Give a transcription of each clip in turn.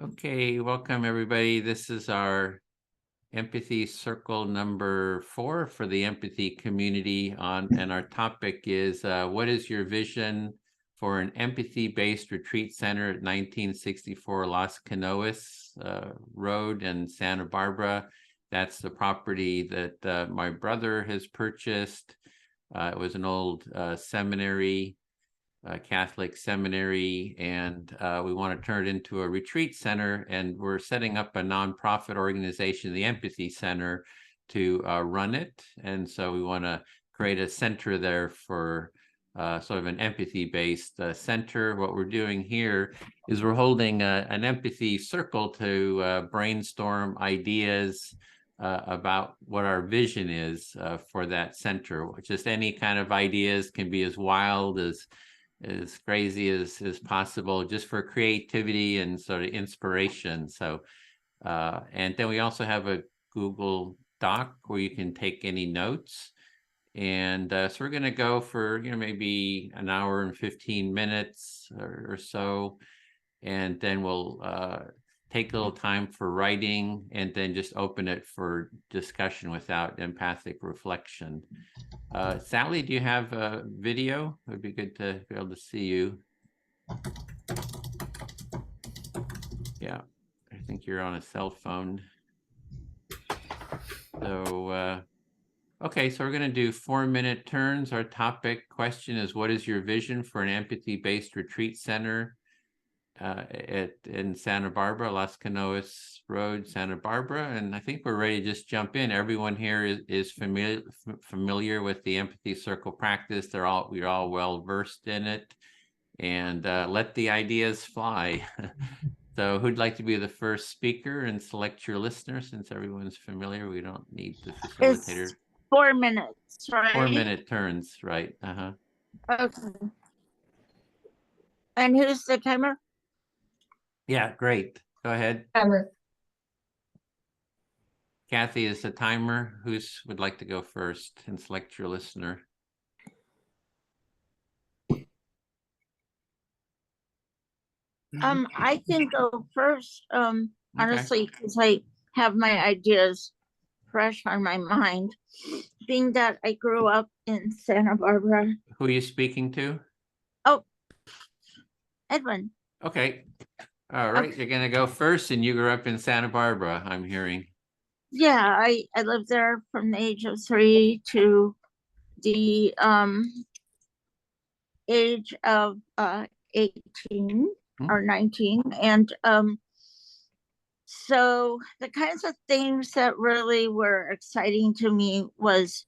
Okay, welcome everybody. This is our empathy circle number 4 for the empathy community and our topic is what is your vision for an empathy-based retreat center at 1964 Las Canoas Road in Santa Barbara. That's the property that my brother has purchased. It was an old seminary, Catholic seminary, and we want to turn it into a retreat center, and we're setting up a nonprofit organization, the Empathy Center, to run it. And so we want to create a center there for sort of an empathy-based center. What we're doing here is we're holding an empathy circle to brainstorm ideas about what our vision is for that center. Just any kind of ideas, can be as wild as crazy as possible, just for creativity and sort of inspiration. So and then we also have a Google Doc where you can take any notes. And so we're going to go for maybe an hour and 15 minutes or so, and then we'll take a little time for writing, and then just open it for discussion without empathic reflection. Sally, do you have a video? It would be good to be able to see you. Yeah, I think you're on a cell phone. So, okay, so we're going to do 4-minute turns. Our topic question is, what is your vision for an empathy-based retreat center in Santa Barbara, Las Canoas Road, Santa Barbara? And I think we're ready to just jump in. Everyone here is familiar with the empathy circle practice. We're all well versed in it, and let the ideas fly. So who'd like to be the first speaker and select your listener? Since everyone's familiar, we don't need the facilitator. It's 4 minutes, right? 4-minute turns, right? Okay. And who's the timer? Yeah, great. Go ahead. Timer. Kathy is the timer. Who would like to go first and select your listener? I can go first, honestly, because I have my ideas fresh on my mind. Being that I grew up in Santa Barbara. Who are you speaking to? Oh, Edwin. Okay. All right. Okay. You're going to go first, and you grew up in Santa Barbara, I'm hearing. Yeah, I lived there from the age of 3 to the age of 18 or 19. And so the kinds of things that really were exciting to me was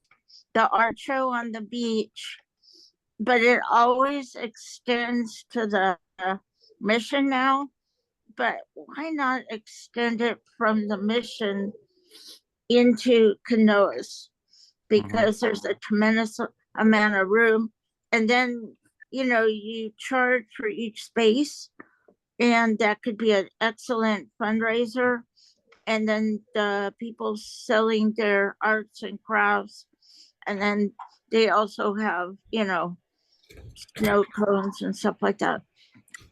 the art show on the beach, but it always extends to the mission now. But why not extend it from the mission into Canoas? Because there's a tremendous amount of room. And then, you charge for each space, and that could be an excellent fundraiser. And then the people selling their arts and crafts, and then they also have snow cones and stuff like that.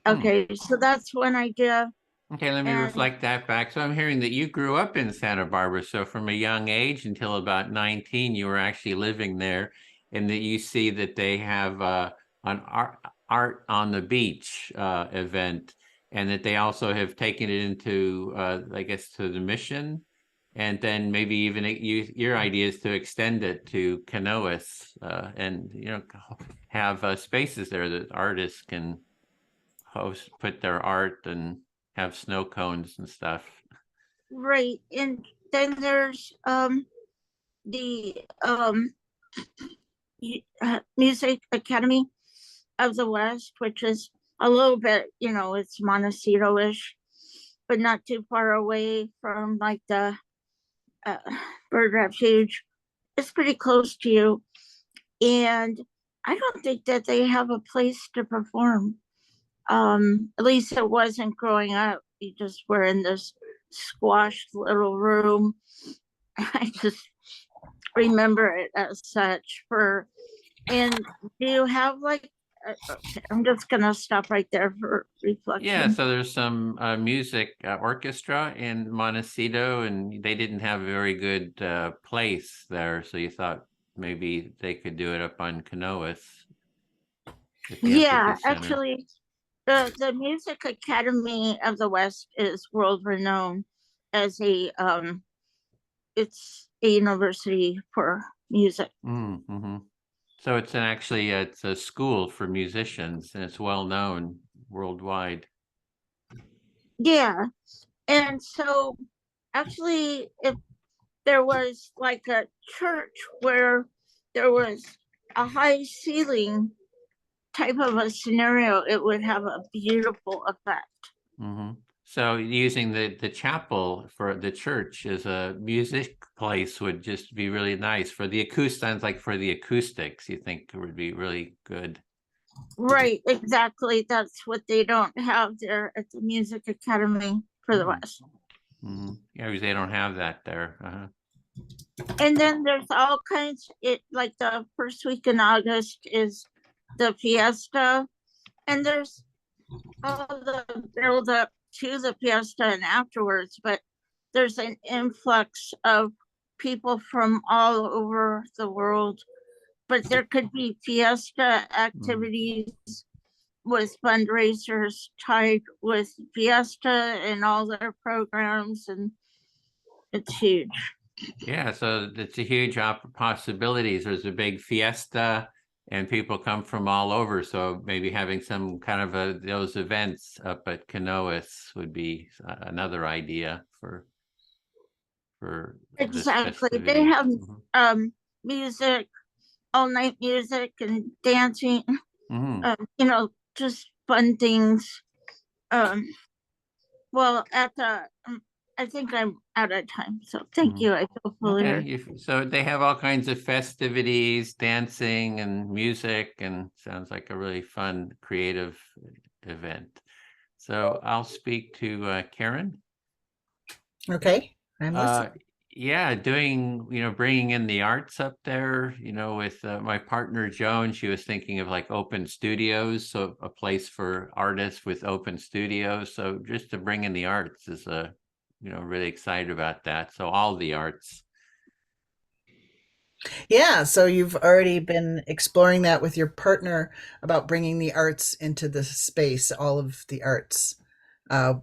Okay, so that's one idea. Okay, let me reflect that back. So I'm hearing that you grew up in Santa Barbara. So from a young age until about 19, you were actually living there, and that you see that they have an art on the beach event, and that they also have taken it into, I guess, to the mission. And then maybe even your idea is to extend it to Canoas, and have spaces there that artists can put their art and have snow cones and stuff. Right. And then there's the Music Academy of the West, which is a little bit, it's Montecito-ish, but not too far away from like the bird refuge. It's pretty close to you. And I don't think that they have a place to perform. At least it wasn't growing up. You just were in this squashed little room. I just remember it as such. And do you have like Okay, I'm just gonna stop right there for Yeah, reflection. so there's some music orchestra in Montecito, and they didn't have a very good place there, so you thought maybe they could do it up on Canoas at the Empathy Yeah, Center. actually, the Music Academy of the West is world renowned as it's a university for music. Mm-hmm. So it's actually it's a school for musicians, and it's well known worldwide. Yeah, and so actually, if there was like a church where there was a high ceiling type of a scenario, it would have a beautiful effect. Mm-hmm. So using the chapel for the church as a music place would just be really nice for the sounds like for the acoustics, you think it would be really good. Right, exactly. That's what they don't have there at the Music Academy for the West. Mm-hmm. Yeah, because they don't have that there. Uh-huh. And then there's all kinds, it like the first week in August is the fiesta, and there's all the build up to the fiesta and afterwards, but there's an influx of people from all over the world. But there could be fiesta activities with fundraisers tied with fiesta and all their programs, and it's huge. Yeah, so it's a huge possibilities. There's a big fiesta and people come from all over. So maybe having some kind of those events up at Canoas would be another idea for this Exactly, they festivity. have music, all night music and dancing, Mm-hmm. just fun things. um well, at the I think I'm out of time, so thank Mm-hmm. you, I feel fully heard. Okay, so they have all kinds of festivities, dancing and music, and sounds like a really fun, creative event. So I'll speak to Karen. Okay, I'm listening. Yeah, doing, bringing in the arts up there, with my partner Joan, she was thinking of like open studios, so a place for artists with open studios. So just to bring in the arts is really excited about that. So all the arts. Yeah, so you've already been exploring that with your partner about bringing the arts into the space, all of the arts,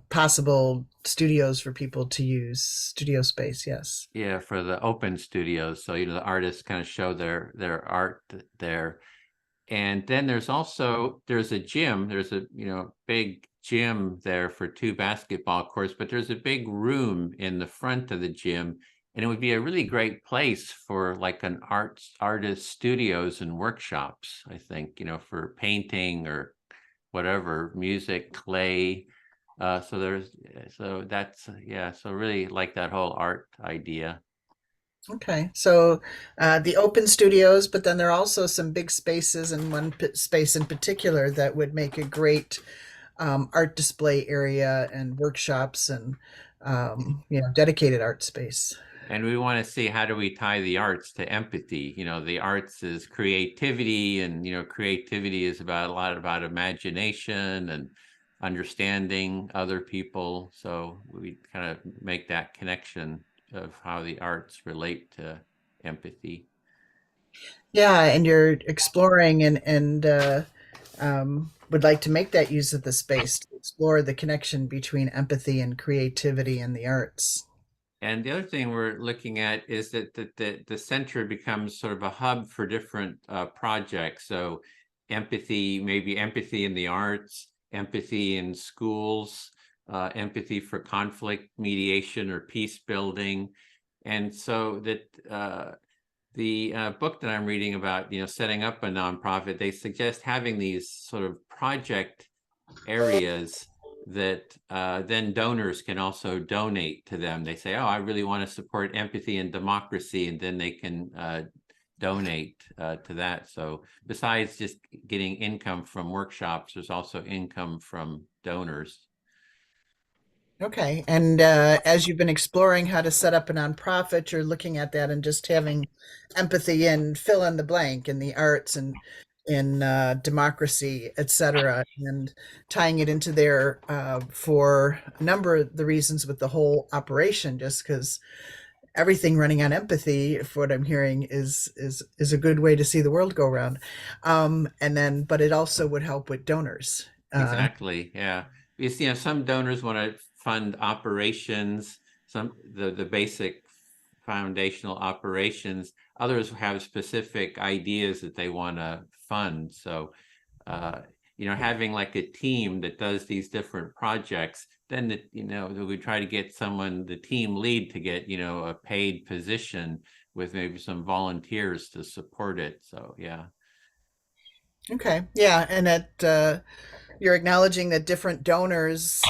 possible studios for people to use, studio space, yes. Yeah, for the open studios. So, the artists kind of show their art there. And then there's a gym, there's a, big gym there for 2 basketball courts, but there's a big room in the front of the gym. And it would be a really great place for like an artist studios and workshops, I think, for painting or whatever, music, clay. So that's, yeah, so really like that whole art idea. Okay, so the open studios, but then there are also some big spaces, and one space in particular that would make a great art display area and workshops and dedicated art space. And we want to see how do we tie the arts to empathy. The arts is creativity, and creativity is about a lot about imagination and understanding other people. So we kind of make that connection of how the arts relate to empathy. Yeah, and you're exploring and would like to make that use of the space to explore the connection between empathy and creativity and the arts. And the other thing we're looking at is that the center becomes sort of a hub for different projects. So maybe empathy in the arts, empathy in schools, empathy for conflict mediation or peace building. And so that the book that I'm reading about, setting up a nonprofit, they suggest having these sort of project areas that then donors can also donate to them. They say, oh, I really want to support empathy and democracy, and then they can donate to that. So besides just getting income from workshops, there's also income from donors. Okay, and as you've been exploring how to set up a nonprofit, you're looking at that and just having empathy and fill in the blank in the arts and in democracy, etc., and tying it into there for a number of the reasons with the whole operation, just because everything running on empathy, if what I'm hearing is a good way to see the world go around. And then, but it also would help with donors. Exactly. Yeah. Because, some donors want to fund operations, the basic foundational operations. Others have specific ideas that they want to fund. So, uh, having like a team that does these different projects, then we try to get the team lead to get, a paid position with maybe some volunteers to support it. So, yeah. Okay. Yeah. And that you're acknowledging that different donors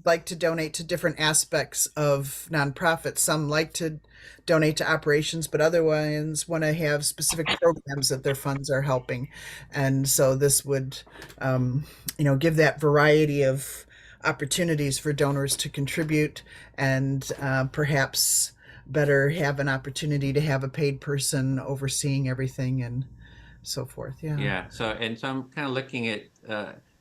like to donate to different aspects of nonprofits. Some like to donate to operations, but other ones want to have specific programs that their funds are helping. And so this would, give that variety of opportunities for donors to contribute and perhaps better have an opportunity to have a paid person overseeing everything and so forth. Yeah. Yeah. So I'm kind of looking at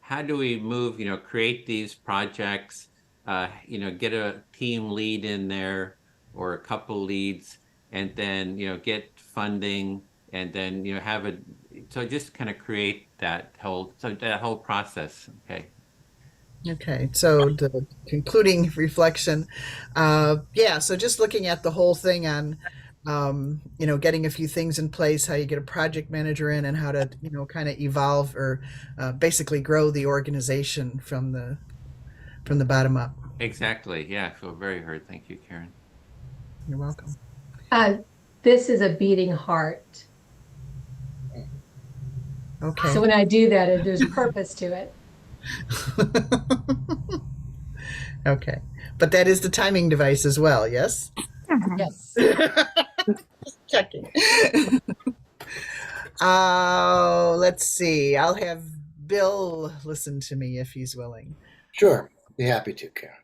how do we move, create these projects, get a team lead in there or a couple leads, and then, get funding, and then, so just kind of create that whole process. Okay. Okay, so the concluding reflection, yeah, so just looking at the whole thing on, getting a few things in place, how you get a project manager in, and how to, kind of evolve or basically grow the organization from the bottom up. Exactly. Yeah. I feel very heard. Thank you, Karen. You're welcome. This is a beating heart. Okay. So when I do that, there's purpose to it. Okay, but that is the timing device as well, yes? Yes. Checking. Let's see. I'll have Bill listen to me if he's willing. Sure, be happy to, Karen.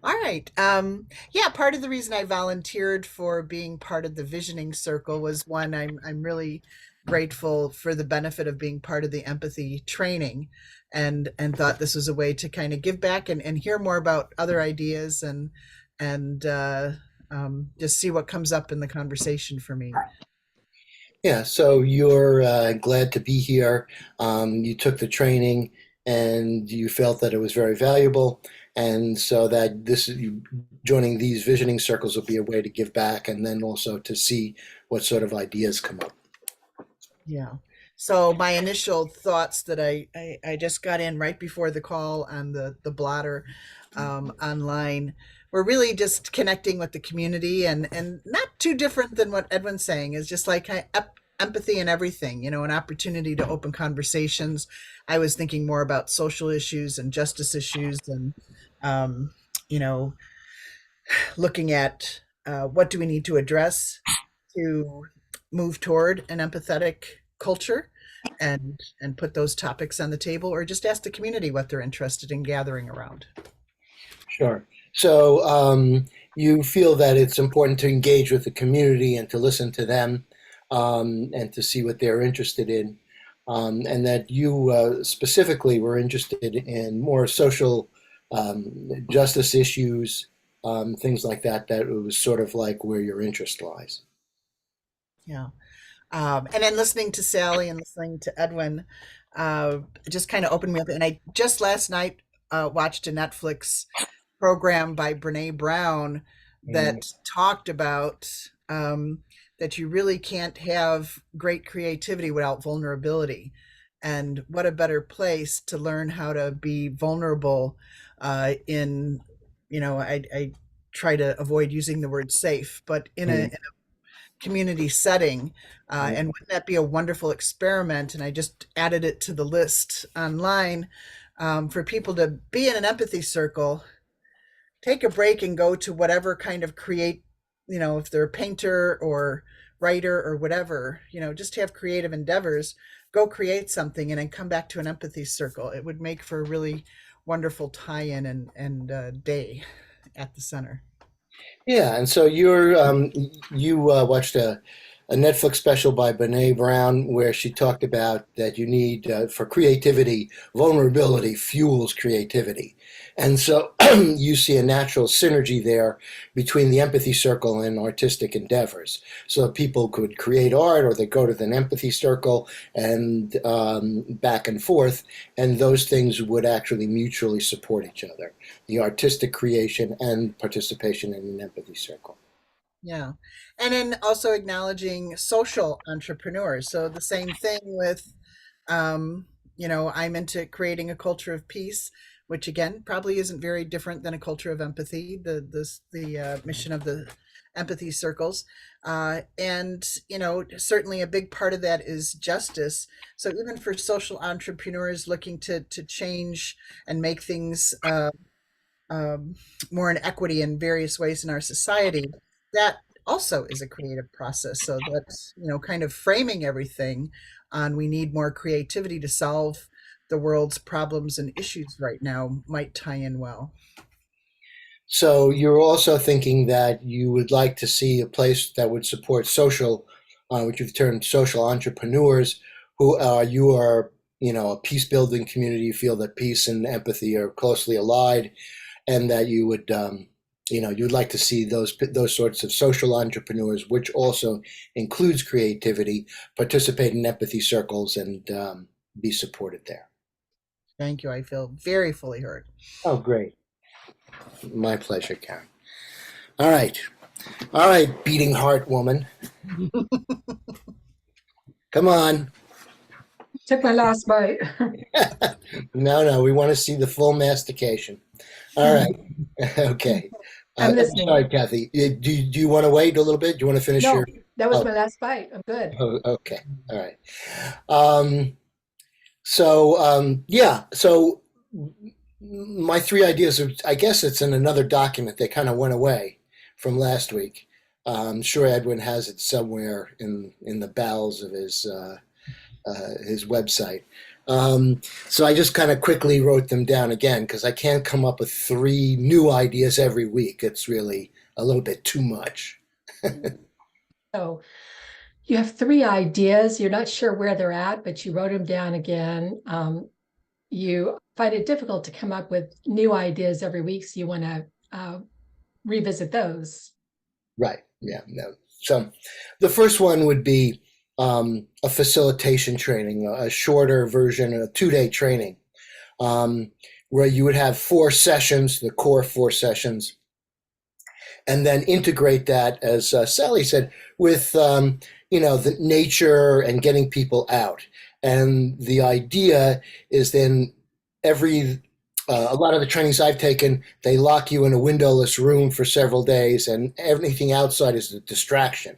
All right. Yeah, part of the reason I volunteered for being part of the visioning circle was one, I'm really grateful for the benefit of being part of the empathy training and thought this was a way to kind of give back and hear more about other ideas and just see what comes up in the conversation for me. Yeah, so you're glad to be here. You took the training and you felt that it was very valuable. And so that joining these visioning circles will be a way to give back and then also to see what sort of ideas come up. Yeah. So my initial thoughts that I just got in right before the call on the blotter online were really just connecting with the community and not too different than what Edwin's saying is just like empathy and everything, an opportunity to open conversations. I was thinking more about social issues and justice issues and, looking at what do we need to address to move toward an empathetic culture and put those topics on the table or just ask the community what they're interested in gathering around. Sure. So you feel that it's important to engage with the community and to listen to them and to see what they're interested in, and that you specifically were interested in more social justice issues, things like that, that it was sort of like where your interest lies. Yeah. And then listening to Sally and listening to Edwin just kind of opened me up. And I just last night watched a Netflix program by Brene Brown that talked about that you really can't have great creativity without vulnerability. And what a better place to learn how to be vulnerable in, I try to avoid using the word safe, but in a community setting. And wouldn't that be a wonderful experiment? And I just added it to the list online for people to be in an empathy circle, take a break and go to whatever kind of if they're a painter or writer or whatever, just have creative endeavors, go create something and then come back to an empathy circle. It would make for a really wonderful tie-in and day at the center. Yeah, and so you watched a a Netflix special by Brene Brown where she talked about that you need, for creativity, vulnerability fuels creativity. And so you see a natural synergy there between the empathy circle and artistic endeavors. So people could create art or they go to an empathy circle and back and forth, and those things would actually mutually support each other, the artistic creation and participation in an empathy circle. Yeah. And then also acknowledging social entrepreneurs. So the same thing with, I'm into creating a culture of peace, which again probably isn't very different than a culture of empathy. The mission of the empathy circles, and certainly a big part of that is justice. So even for social entrepreneurs looking to change and make things more in equity in various ways in our society, that also is a creative process. So that's, kind of framing everything on we need more creativity to solve the world's problems and issues right now might tie in well. So you're also thinking that you would like to see a place that would support social, which you've termed social entrepreneurs, who you are, a peace building community. You feel that peace and empathy are closely allied, and that you would, you'd like to see those sorts of social entrepreneurs, which also includes creativity, participate in empathy circles and be supported there. Thank you. I feel very fully heard. Oh, great. My pleasure, Karen. All right. All right, beating heart woman. Come on. Took my last bite. No, we want to see the full mastication. All right. Okay. I'm listening. Sorry, Kathy. Do you want to wait a little bit? Do you want to finish No, your? that was Oh. my last bite. I'm good. Oh, okay. All right. Yeah. So my three ideas are, I guess it's in another document. They kind of went away from last week. I'm sure Edwin has it somewhere in the bowels of his website. So I just kind of quickly wrote them down again because I can't come up with three new ideas every week. It's really a little bit too much. So you have three ideas. You're not sure where they're at, but you wrote them down again. You find it difficult to come up with new ideas every week, so you want to revisit those. Right. Yeah. No. So the first one would be a facilitation training, a shorter version, a 2-day training, where you would have 4 sessions, the core 4 sessions, and then integrate that, as Sally said, with the nature and getting people out. And the idea is then a lot of the trainings I've taken, they lock you in a windowless room for several days, and everything outside is a distraction.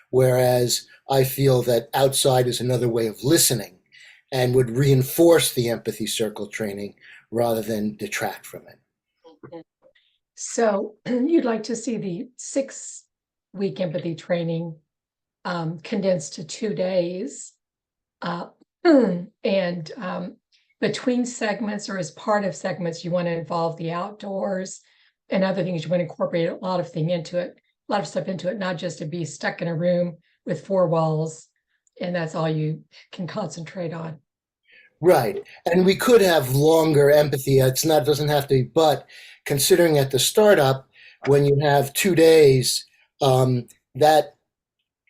Whereas I feel that outside is another way of listening and would reinforce the empathy circle training rather than detract from it. So you'd like to see the 6-week empathy training condensed to 2 days. And between segments or as part of segments, you want to involve the outdoors and other things. You want to incorporate a lot of stuff into it, not just to be stuck in a room with 4 walls and that's all you can concentrate on. Right. And we could have longer empathy. Doesn't have to be, but considering at the startup, when you have 2 days, that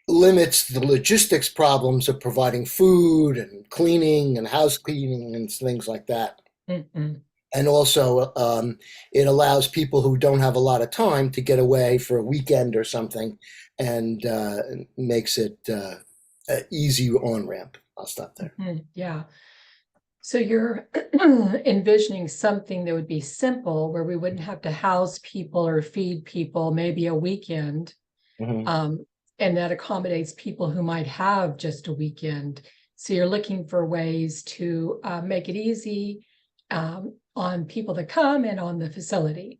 limits the logistics problems of providing food and cleaning and house cleaning and things like that. Mm-mm. And also, it allows people who don't have a lot of time to get away for a weekend or something, and makes it an easy on-ramp. I'll stop there. Mm-hmm. Yeah. So you're envisioning something that would be simple, where we wouldn't have to house people or feed people, maybe a weekend. Mm-hmm. And that accommodates people who might have just a weekend. So you're looking for ways to make it easy on people that come and on the facility.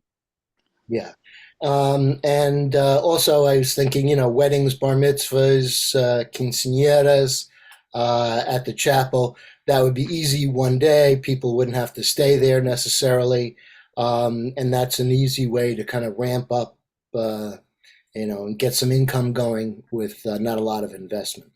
Yeah. And also I was thinking, weddings, bar mitzvahs, quinceañeras at the chapel. That would be easy one day. People wouldn't have to stay there necessarily. And that's an easy way to kind of ramp up and get some income going with not a lot of investment.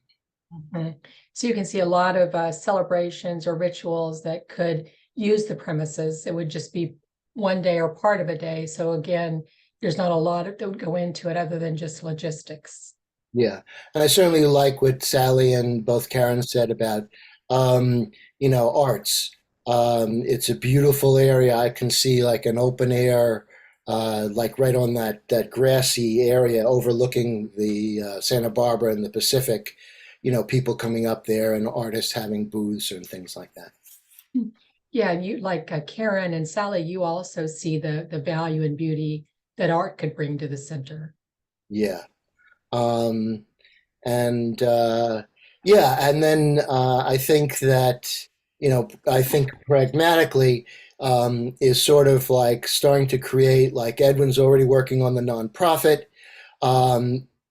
Mhm. So you can see a lot of celebrations or rituals that could use the premises. It would just be one day or part of a day. So again, there's not a lot that would go into it other than just logistics. Yeah, and I certainly like what Sally and both Karen said about, arts. It's a beautiful area. I can see like an open air, like right on that grassy area overlooking the Santa Barbara and the Pacific. People coming up there and artists having booths and things like that. Yeah, and you like Karen and Sally, you also see the value and beauty that art could bring to the center. Yeah. Um, and yeah, and then I think that I think pragmatically is sort of like starting to create, like Edwin's already working on the nonprofit.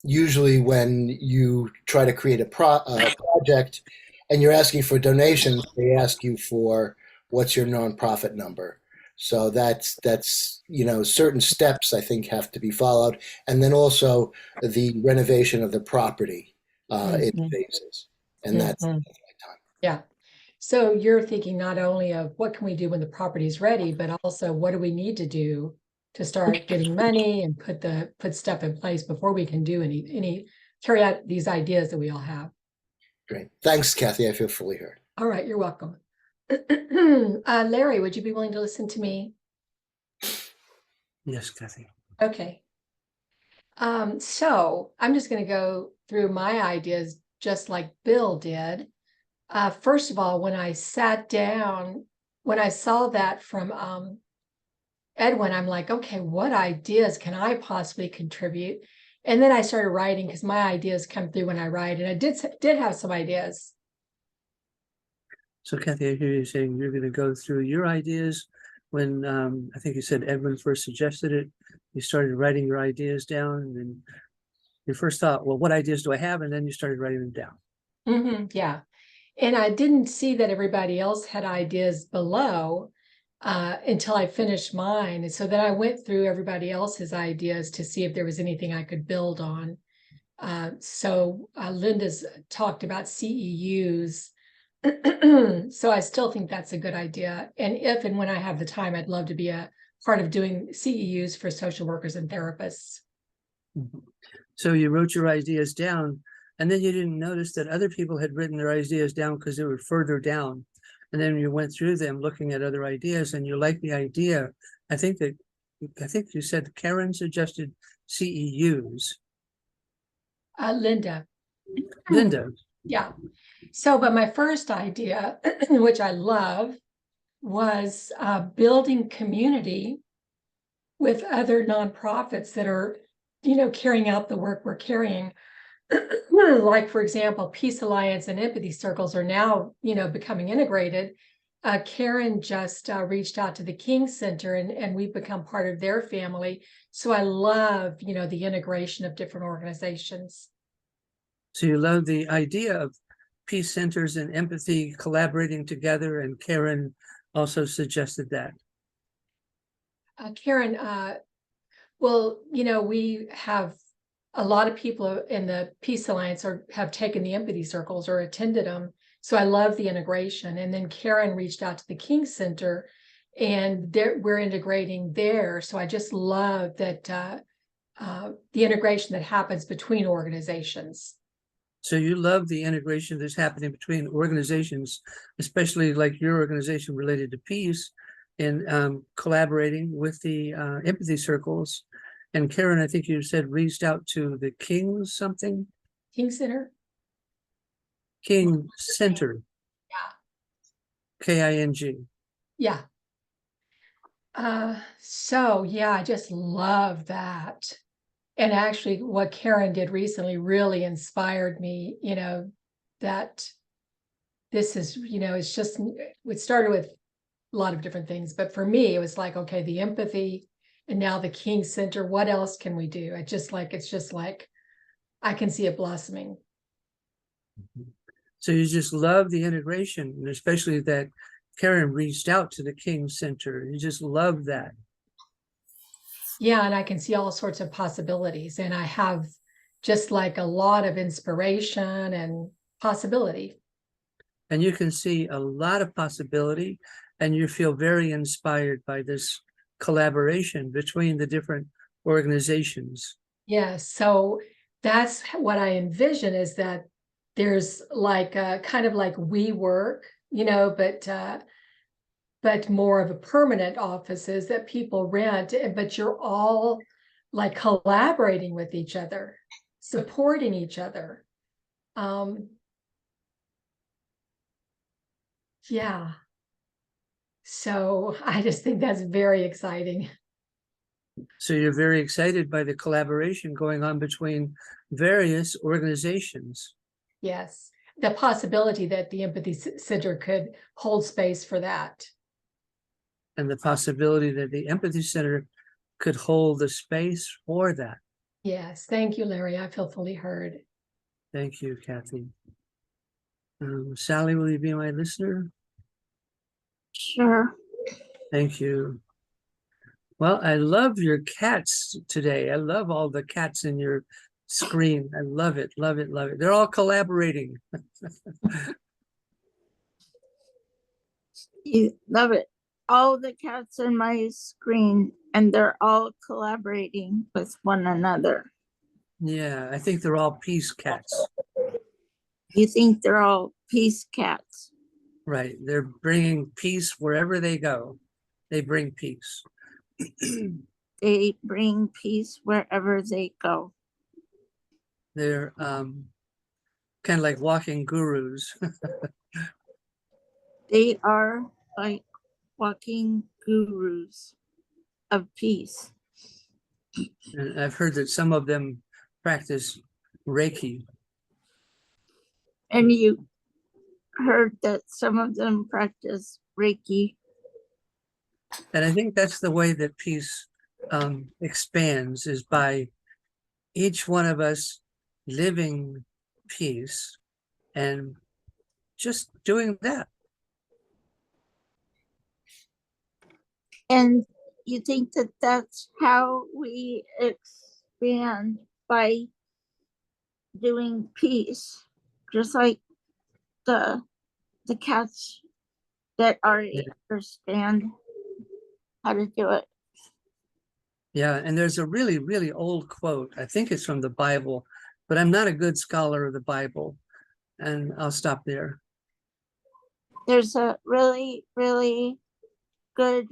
Usually when you try to create a project and you're asking for donations, they ask you for what's your nonprofit number. So that's certain steps I think have to be followed, and then also the renovation of the property in Mhm. phases, and that's Mhm. my time. Yeah. So you're thinking not only of what can we do when the property is ready, but also what do we need to do to start getting money and put stuff in place before we can do any carry out these ideas that we all have. Great, thanks, Kathy. I feel fully heard. All right, you're welcome. Larry, would you be willing to listen to me? Yes, Kathy. Okay. So I'm just going to go through my ideas just like Bill did. First of all, when I sat down, when I saw that from Edwin, I'm like, okay, what ideas can I possibly contribute? And then I started writing because my ideas come through when I write, and I did have some ideas. So Kathy, I hear you saying you're going to go through your ideas. When I think you said Edwin first suggested it, you started writing your ideas down, and then you first thought, well, what ideas do I have? And then you started writing them down. Yeah. And I didn't see that everybody else had ideas below until I finished mine. And so then I went through everybody else's ideas to see if there was anything I could build on. So Linda's talked about CEUs. So I still think that's a good idea. And if and when I have the time, I'd love to be a part of doing CEUs for social workers and therapists. Mhm. So you wrote your ideas down, and then you didn't notice that other people had written their ideas down because they were further down. And then you went through them looking at other ideas, and you liked the idea. I think you said Karen suggested CEUs. Linda. Linda. Yeah. So, but my first idea, which I love, was building community with other nonprofits that are, carrying out the work we're carrying. Like, for example, Peace Alliance and Empathy Circles are now, becoming integrated. Karen just reached out to the King Center, and we've become part of their family. So I love, the integration of different organizations. So you love the idea of peace centers and empathy collaborating together, and Karen also suggested that. Karen, well, we have a lot of people in the Peace Alliance have taken the empathy circles or attended them. So I love the integration. And then Karen reached out to the King Center, and we're integrating there. So I just love that the integration that happens between organizations. So you love the integration that's happening between organizations, especially like your organization related to peace, and collaborating with the empathy circles. And Karen, I think you said reached out to the King something? King Center? King Center. Yeah. King. Yeah. So yeah, I just love that. And actually what Karen did recently really inspired me, that this is, it's just, it started with a lot of different things, but for me, it was like, okay, the empathy and now the King Center, what else can we do? It's just like, I can see it blossoming. So you just love the integration, and especially that Karen reached out to the King Center. You just love that. Yeah, and I can see all sorts of possibilities, and I have just like a lot of inspiration and possibility. And you can see a lot of possibility, and you feel very inspired by this collaboration between the different organizations. Yes, so that's what I envision, is that there's like a kind of like WeWork, but more of a permanent offices that people rent, but you're all like collaborating with each other, supporting each other. Yeah. So I just think that's very exciting. So you're very excited by the collaboration going on between various organizations. Yes. The possibility that the Empathy Center could hold space for that. And the possibility that the Empathy Center could hold the space for that. Yes. Thank you, Larry. I feel fully heard. Thank you, Kathy. Sally, will you be my listener? Sure. Thank you. Well, I love your cats today. I love all the cats in your screen. I love it, love it, love it. They're all collaborating. You love it. All the cats in my screen, and they're all collaborating with one another. Yeah, I think they're all peace cats. You think they're all peace cats? Right. They're bringing peace wherever they go. They bring peace. They bring peace wherever they go. They're kind of like walking gurus. They are like walking gurus of peace. And I've heard that some of them practice Reiki. And you heard that some of them practice Reiki. And I think that's the way that peace expands, is by each one of us living peace and just doing that. And you think that that's how we expand, by doing peace, just like the cats that already understand how to do it. Yeah, and there's a really, really old quote. I think it's from the Bible, but I'm not a good scholar of the Bible. And I'll stop there. There's a really, really good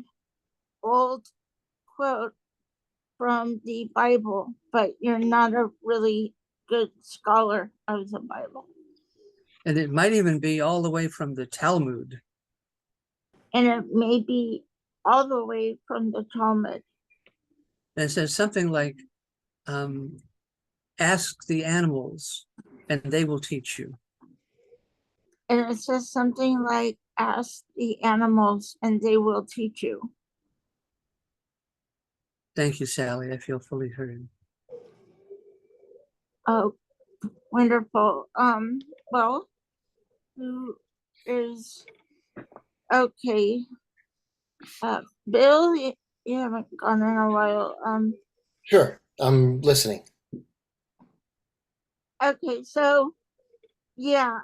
old quote from the Bible, but you're not a really good scholar of the Bible. And it might even be all the way from the Talmud. And it may be all the way from the Talmud. And it says something like, ask the animals and they will teach you. And it says something like, ask the animals and they will teach you. Thank you, Sally. I feel fully heard. Oh, wonderful. Well, who is okay? Bill, you haven't gone in a while. Sure, I'm listening. Okay, so yeah,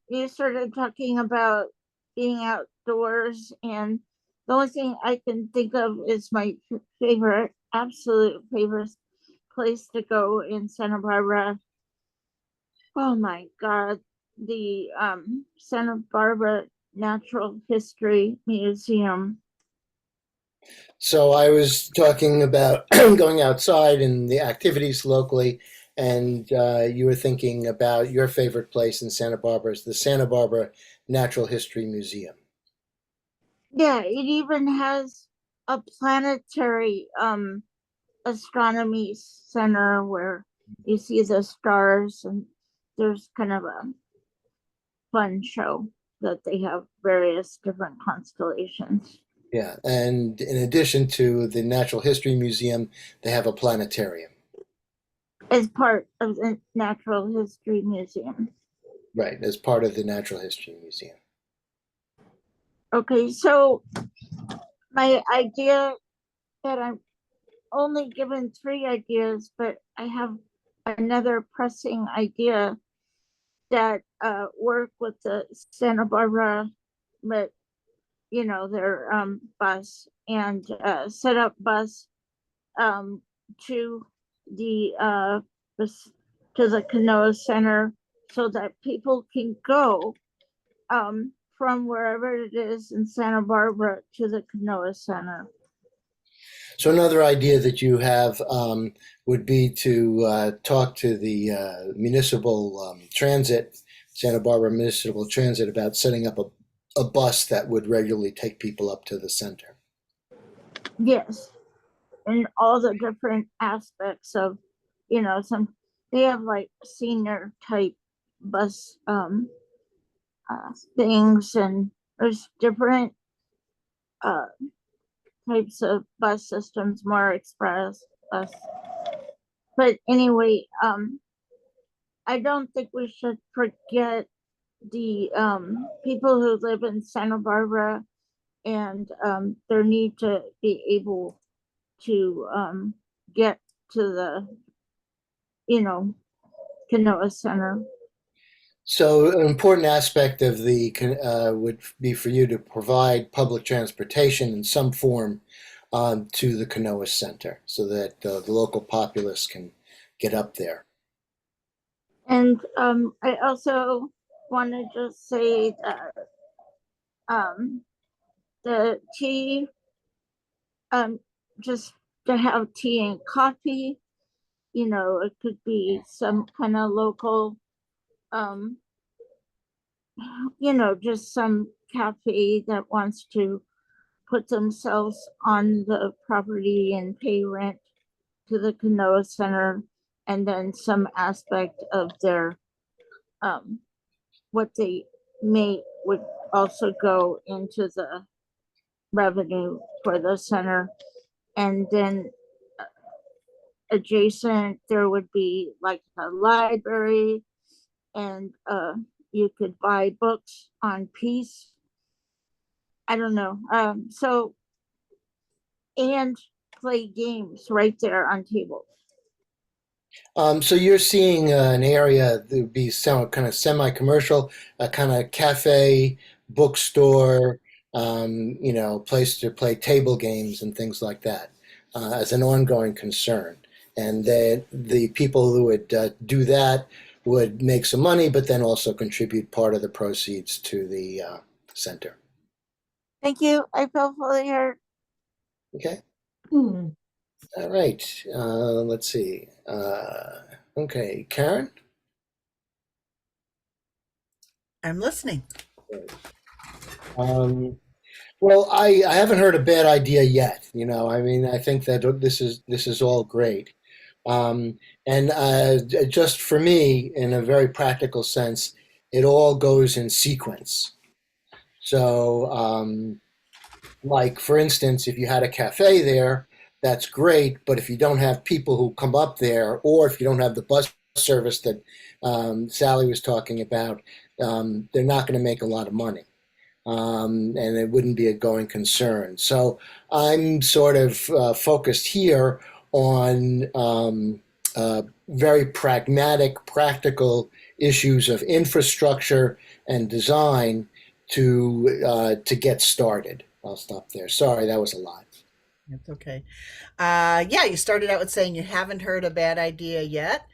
you started talking about being outdoors, and the only thing I can think of is my favorite, absolute favorite place to go in Santa Barbara. Oh my God, the Santa Barbara Natural History Museum. So I was talking about going outside and the activities locally, and you were thinking about your favorite place in Santa Barbara is the Santa Barbara Natural History Museum. Yeah, it even has a planetary astronomy center where you see the stars, and there's kind of a fun show that they have various different constellations. Yeah, and in addition to the Natural History Museum, they have a planetarium. As part of the Natural History Museum. Right, as part of the Natural History Museum. Okay, so my idea that I'm only given 3 ideas, but I have another pressing idea that work with the Santa Barbara, but their bus and set up bus to the to the Canoas Center so that people can go from wherever it is in Santa Barbara to the Canoas Center. So another idea that you have would be to talk to the municipal transit, Santa Barbara Municipal Transit, about setting up a bus that would regularly take people up to the center. Yes, and all the different aspects of, they have like senior type bus things, and there's different types of bus systems, more express bus. But anyway, I don't think we should forget the people who live in Santa Barbara and their need to be able to get to the Canoa Center. So an important aspect of the would be for you to provide public transportation in some form to the Canoas Center so that the local populace can get up there. And I also want to just say that the tea, just to have tea and coffee, it could be some kind of local, just some cafe that wants to put themselves on the property and pay rent to the Canoa Center, and then some aspect of their what they make would also go into the revenue for the center. And then adjacent there would be like a library, and you could buy books on piece. I don't know. And play games right there on tables. So you're seeing an area that would be kind of semi-commercial, a kind of cafe, bookstore, place to play table games and things like that as an ongoing concern. And that the people who would do that would make some money, but then also contribute part of the proceeds to the center. Thank you. I feel fully heard. Okay. Hmm. All right. Let's see. Okay, Karen? I'm listening. Well, I haven't heard a bad idea yet. I mean, I think that this is all great. And just for me, in a very practical sense, it all goes in sequence. So, like for instance, if you had a cafe there, that's great. But if you don't have people who come up there, or if you don't have the bus service that Sally was talking about, they're not going to make a lot of money. And it wouldn't be a going concern. So I'm sort of focused here on very pragmatic, practical issues of infrastructure and design to get started. I'll stop there. Sorry, that was a lot. That's okay. Yeah, you started out with saying you haven't heard a bad idea yet.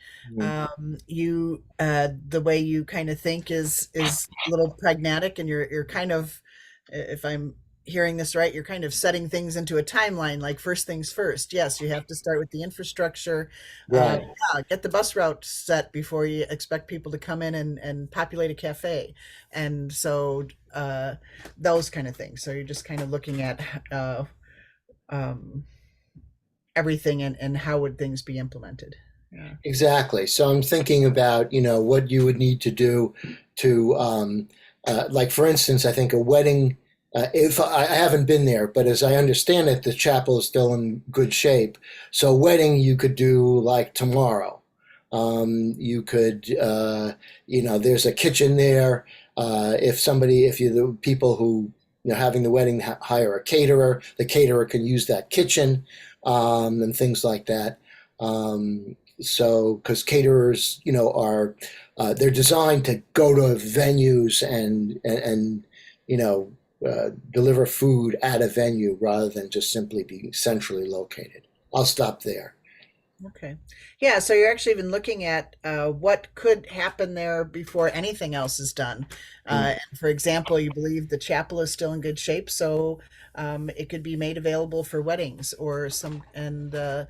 You the way you kind of think is a little pragmatic, and you're kind of, if I'm hearing this right, you're kind of setting things into a timeline, like first things first. Yes, you have to start with the infrastructure. Right. Get the bus route set before you expect people to come in and populate a cafe. And so those kind of things. So you're just kind of looking at everything and how would things be implemented. Yeah. Exactly. So I'm thinking about, what you would need to do to, like, for instance, I think a wedding, if I haven't been there, but as I understand it, the chapel is still in good shape. So a wedding you could do like tomorrow. You could, there's a kitchen there. If the people who having the wedding hire a caterer. The caterer can use that kitchen and things like that. So, because caterers, are they're designed to go to venues and deliver food at a venue rather than just simply being centrally located. I'll stop there. Okay. Yeah, so you're actually even looking at what could happen there before anything else is done. And for example, you believe the chapel is still in good shape, so it could be made available for weddings or that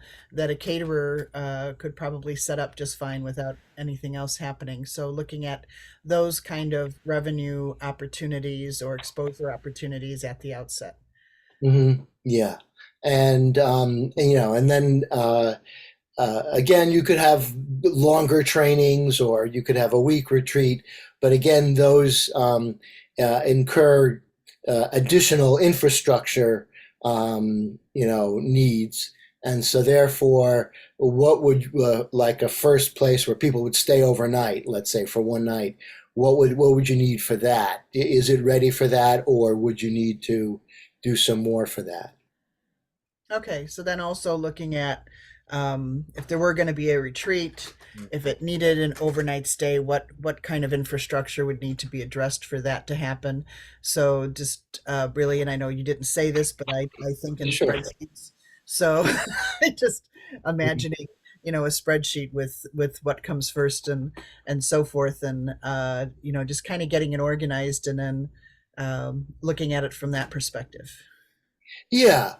a caterer could probably set up just fine without anything else happening. So looking at those kind of revenue opportunities or exposure opportunities at the outset. Yeah. And then again, you could have longer trainings or you could have a week retreat, but again, those incur additional infrastructure, needs. And so therefore, what would like a first place where people would stay overnight, let's say for one night, what would you need for that? Is it ready for that, or would you need to do some more for that? Okay, so then also looking at if there were going to be a retreat, if it needed an overnight stay, what kind of infrastructure would need to be addressed for that to happen? So just really, and I know you didn't say this, but I think in Sure. spreadsheets. So just imagining, a spreadsheet with what comes first and so forth, and just kind of getting it organized and then looking at it from that perspective. Yeah,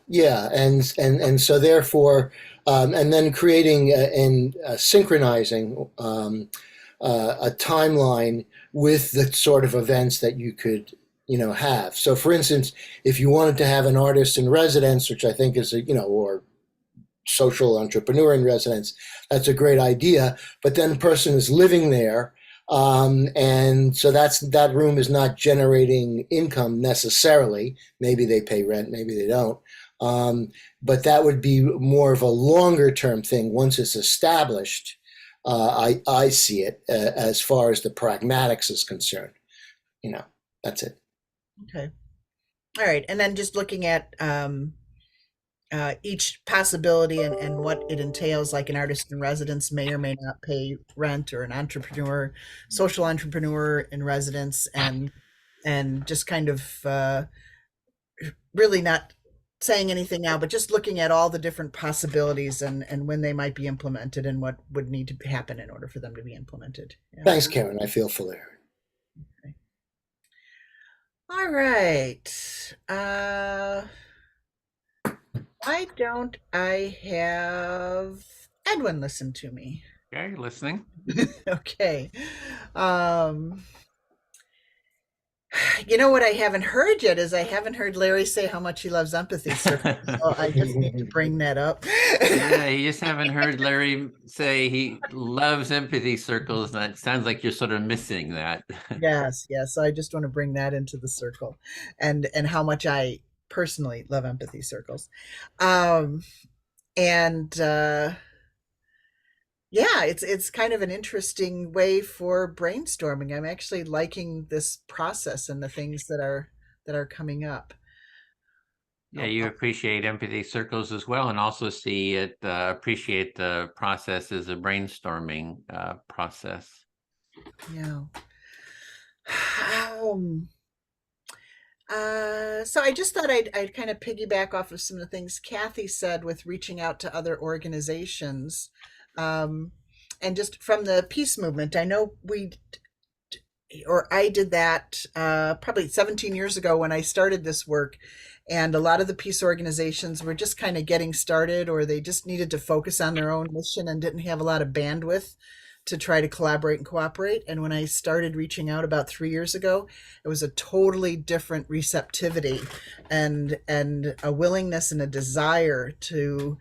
and so therefore, and then creating and synchronizing a timeline with the sort of events that you could, have. So, for instance, if you wanted to have an artist in residence, which I think is or social entrepreneur in residence, that's a great idea. But then the person is living there. And so that room is not generating income necessarily. Maybe they pay rent, maybe they don't. But that would be more of a longer term thing once it's established. I see it as far as the pragmatics is concerned. That's it. Okay. All right. And then just looking at each possibility and what it entails, like an artist in residence may or may not pay rent, or an social entrepreneur in residence, and just kind of really not saying anything now, but just looking at all the different possibilities and when they might be implemented and what would need to happen in order for them to be implemented. Yeah. Thanks, Karen. I feel for there. Okay. All right. Why don't I have Edwin listen to me? Okay, listening. Okay. What I haven't heard yet is I haven't heard Larry say how much he loves empathy circles. So I just need to bring that up. Yeah, you just haven't heard Larry say he loves empathy circles, and it sounds like you're sort of missing that. Yes. So I just want to bring that into the circle, and how much I personally love empathy circles. Yeah, it's kind of an interesting way for brainstorming. I'm actually liking this process and the things that are coming up. Yeah, you appreciate empathy circles as well, and also see it, appreciate the process as a brainstorming process. Yeah. So I just thought I'd kind of piggyback off of some of the things Kathy said with reaching out to other organizations. And just from the peace movement, I know I did that probably 17 years ago when I started this work, and a lot of the peace organizations were just kind of getting started, or they just needed to focus on their own mission and didn't have a lot of bandwidth to try to collaborate and cooperate. And when I started reaching out about 3 years ago, it was a totally different receptivity and a willingness and a desire to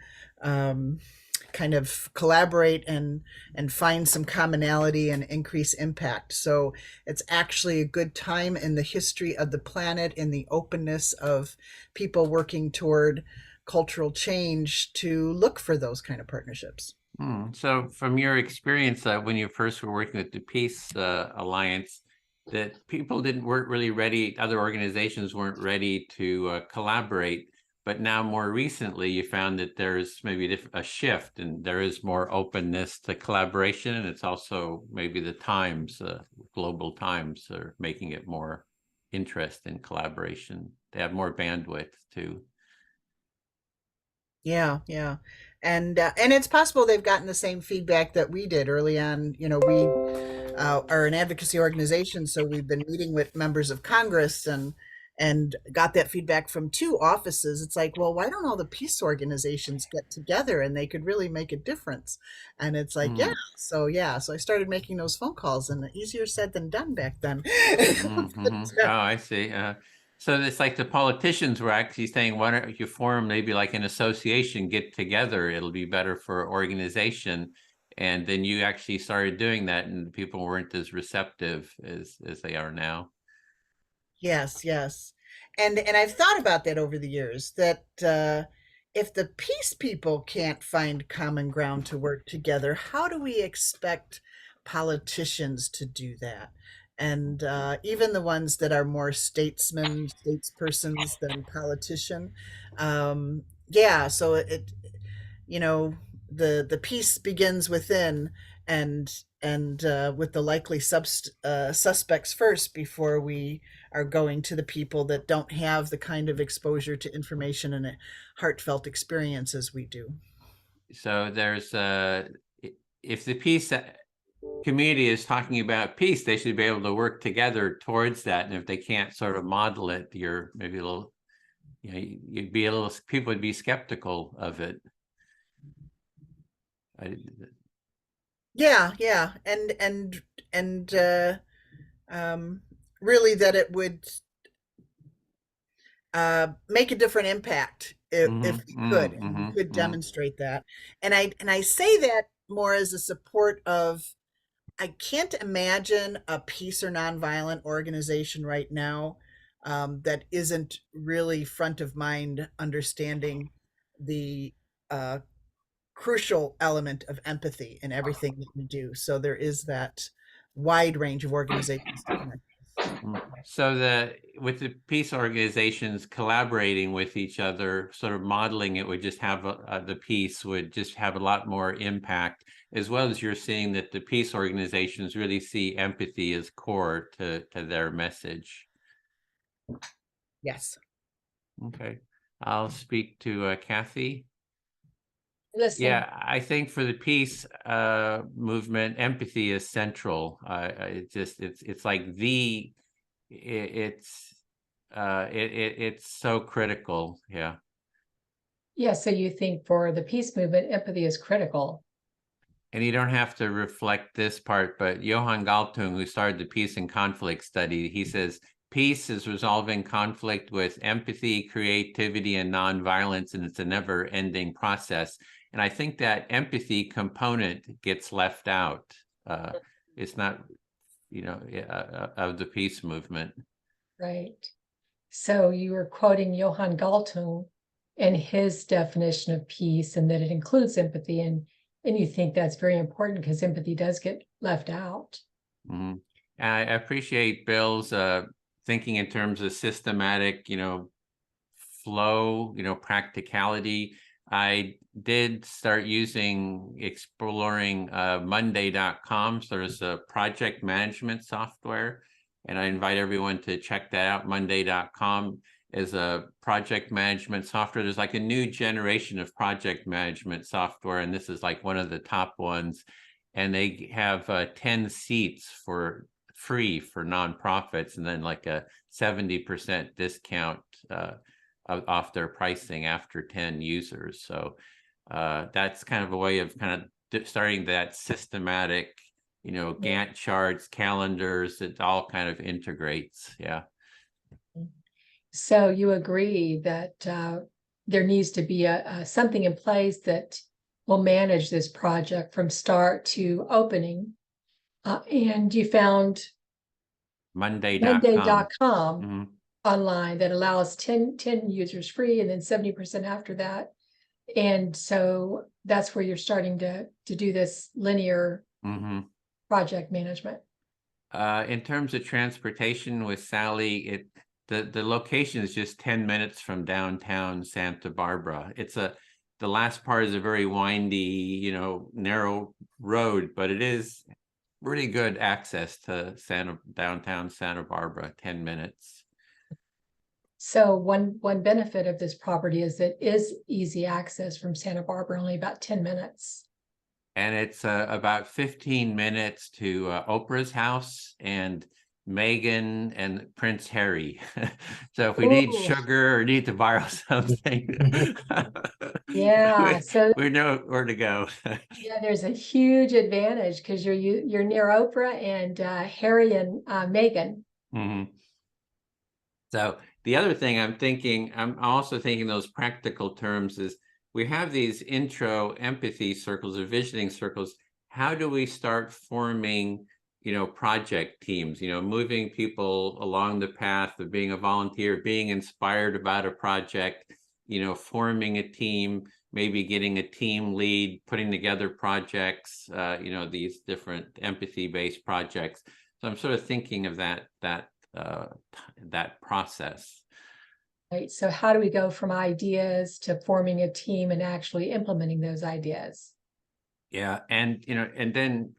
kind of collaborate and find some commonality and increase impact. So it's actually a good time in the history of the planet, in the openness of people working toward cultural change, to look for those kind of partnerships. So from your experience, when you first were working with the Peace Alliance, that people weren't really ready, other organizations weren't ready to collaborate. But now more recently, you found that there's maybe a shift and there is more openness to collaboration. And it's also maybe the times, global times are making it more interest in collaboration. They have more bandwidth too. Yeah, yeah. And it's possible they've gotten the same feedback that we did early on. You know, we are an advocacy organization, so we've been meeting with members of Congress and got that feedback from 2 offices. It's like, well, why don't all the peace organizations get together and they could really make a difference? And it's like, Mm. so I started making those phone calls, and easier said than done back then. Oh, I see. So it's like the politicians were actually saying, why don't you form maybe like an association, get together, it'll be better for organization. And then you actually started doing that and people weren't as receptive as they are now. Yes, yes. And I've thought about that over the years, that if the peace people can't find common ground to work together, how do we expect politicians to do that? And even the ones that are more statespersons than politician. Yeah, so you know, the peace begins within, and with the likely suspects first before we are going to the people that don't have the kind of exposure to information and a heartfelt experience as we do. So there's if the peace community is talking about peace, they should be able to work together towards that. And if they can't sort of model it, you're maybe a little, you know, you'd be a little, people would be skeptical of it. Yeah, yeah, and really that it would make a different impact if we could, and we could demonstrate that. And I say that more as a support of, I can't imagine a peace or nonviolent organization right now that isn't really front of mind understanding the crucial element of empathy in everything that we do. So there is that wide range of organizations to connect. So with the peace organizations collaborating with each other, sort of modeling it would just have the peace would just have a lot more impact, as well as you're seeing that the peace organizations really see empathy as core to their message. Yes. Okay, I'll speak to Kathy. Listen. Yeah, I think for the peace movement, empathy is central. It's like it's so critical. Yeah. Yeah, so you think for the peace movement, empathy is critical. And you don't have to reflect this part, but Johan Galtung, who started the Peace and Conflict study, he says peace is resolving conflict with empathy, creativity, and nonviolence, and it's a never-ending process. And I think that empathy component gets left out. It's not, you know, of the peace movement. Right. So you were quoting Johan Galtung and his definition of peace, and that it includes empathy, and you think that's very important because empathy does get left out. Mm-hmm. I appreciate Bill's thinking in terms of systematic, you know, flow, you know, practicality. I did start exploring Monday.com. So there's a project management software, and I invite everyone to check that out. Monday.com is a project management software. There's like a new generation of project management software, and this is like one of the top ones. And they have 10 seats for free for nonprofits, and then like a 70% discount off their pricing after 10 users. So that's kind of a way of kind of starting that systematic, you know, Gantt charts, calendars, it all kind of integrates. Yeah. So you agree that there needs to be something in place that will manage this project from start to opening. And you found Monday.com online that allows 10 users free and then 70% after that. And so that's where you're starting to do this linear project management. In terms of transportation with Sally, the location is just 10 minutes from downtown Santa Barbara. The last part is a very windy, narrow road, but it is really good access to downtown Santa Barbara, 10 minutes. So one benefit of this property is it is easy access from Santa Barbara, only about 10 minutes. And it's about 15 minutes to Oprah's house and Meghan and Prince Harry. So if we need Ooh. sugar or need to borrow something, Yeah, so we know where to go. yeah, there's a huge advantage because you're near Oprah and Harry and Meghan. Mhm. So the other thing I'm also thinking those practical terms is we have these intro empathy circles or visioning circles. How do we start forming, project teams, moving people along the path of being a volunteer, being inspired about a project, forming a team, maybe getting a team lead, putting together projects, these different empathy-based projects. So I'm sort of thinking of that process. Right. So how do we go from ideas to forming a team and actually implementing those ideas? Yeah, and then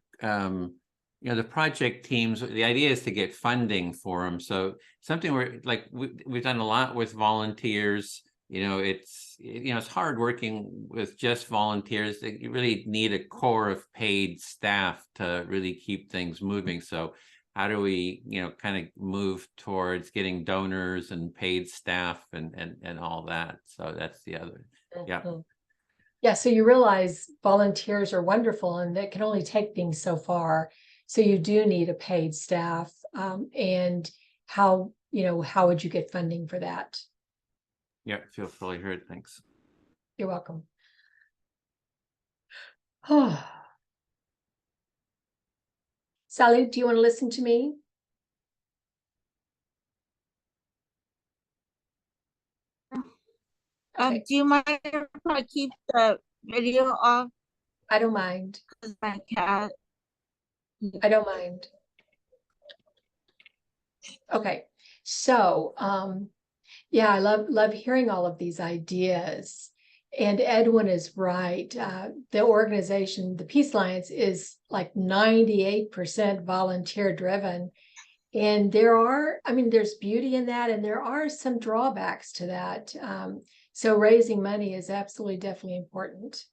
the project teams. The idea is to get funding for them. So something where like we've done a lot with volunteers. It's hard working with just volunteers. You really need a core of paid staff to really keep things moving. So how do we, kind of move towards getting donors and paid staff and all that? So that's the other. Yeah. Yeah. So you realize volunteers are wonderful and they can only take things so far. So you do need a paid staff. And how would you get funding for that? Yeah. Feel fully heard. Thanks. You're welcome. Sally, do you want to listen to me? Okay. Do you mind if I keep the video off? I don't mind. Because my cat. I don't mind. Okay. So, yeah, I love hearing all of these ideas. And Edwin is right. The organization, the Peace Alliance, is like 98% volunteer driven. And there's beauty in that, and there are some drawbacks to that. So raising money is absolutely, definitely important.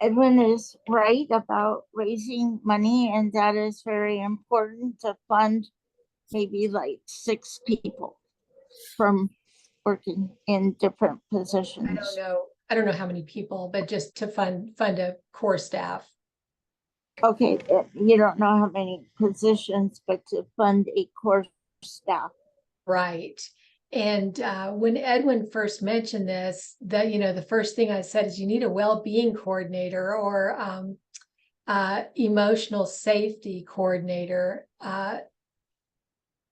Edwin is right about raising money, and that is very important to fund maybe like 6 people from working in different positions. I don't know how many people, but just to fund a core staff. Okay, you don't know how many positions, but to fund a core staff. Right. And when Edwin first mentioned this, that the first thing I said is you need a well-being coordinator or emotional safety coordinator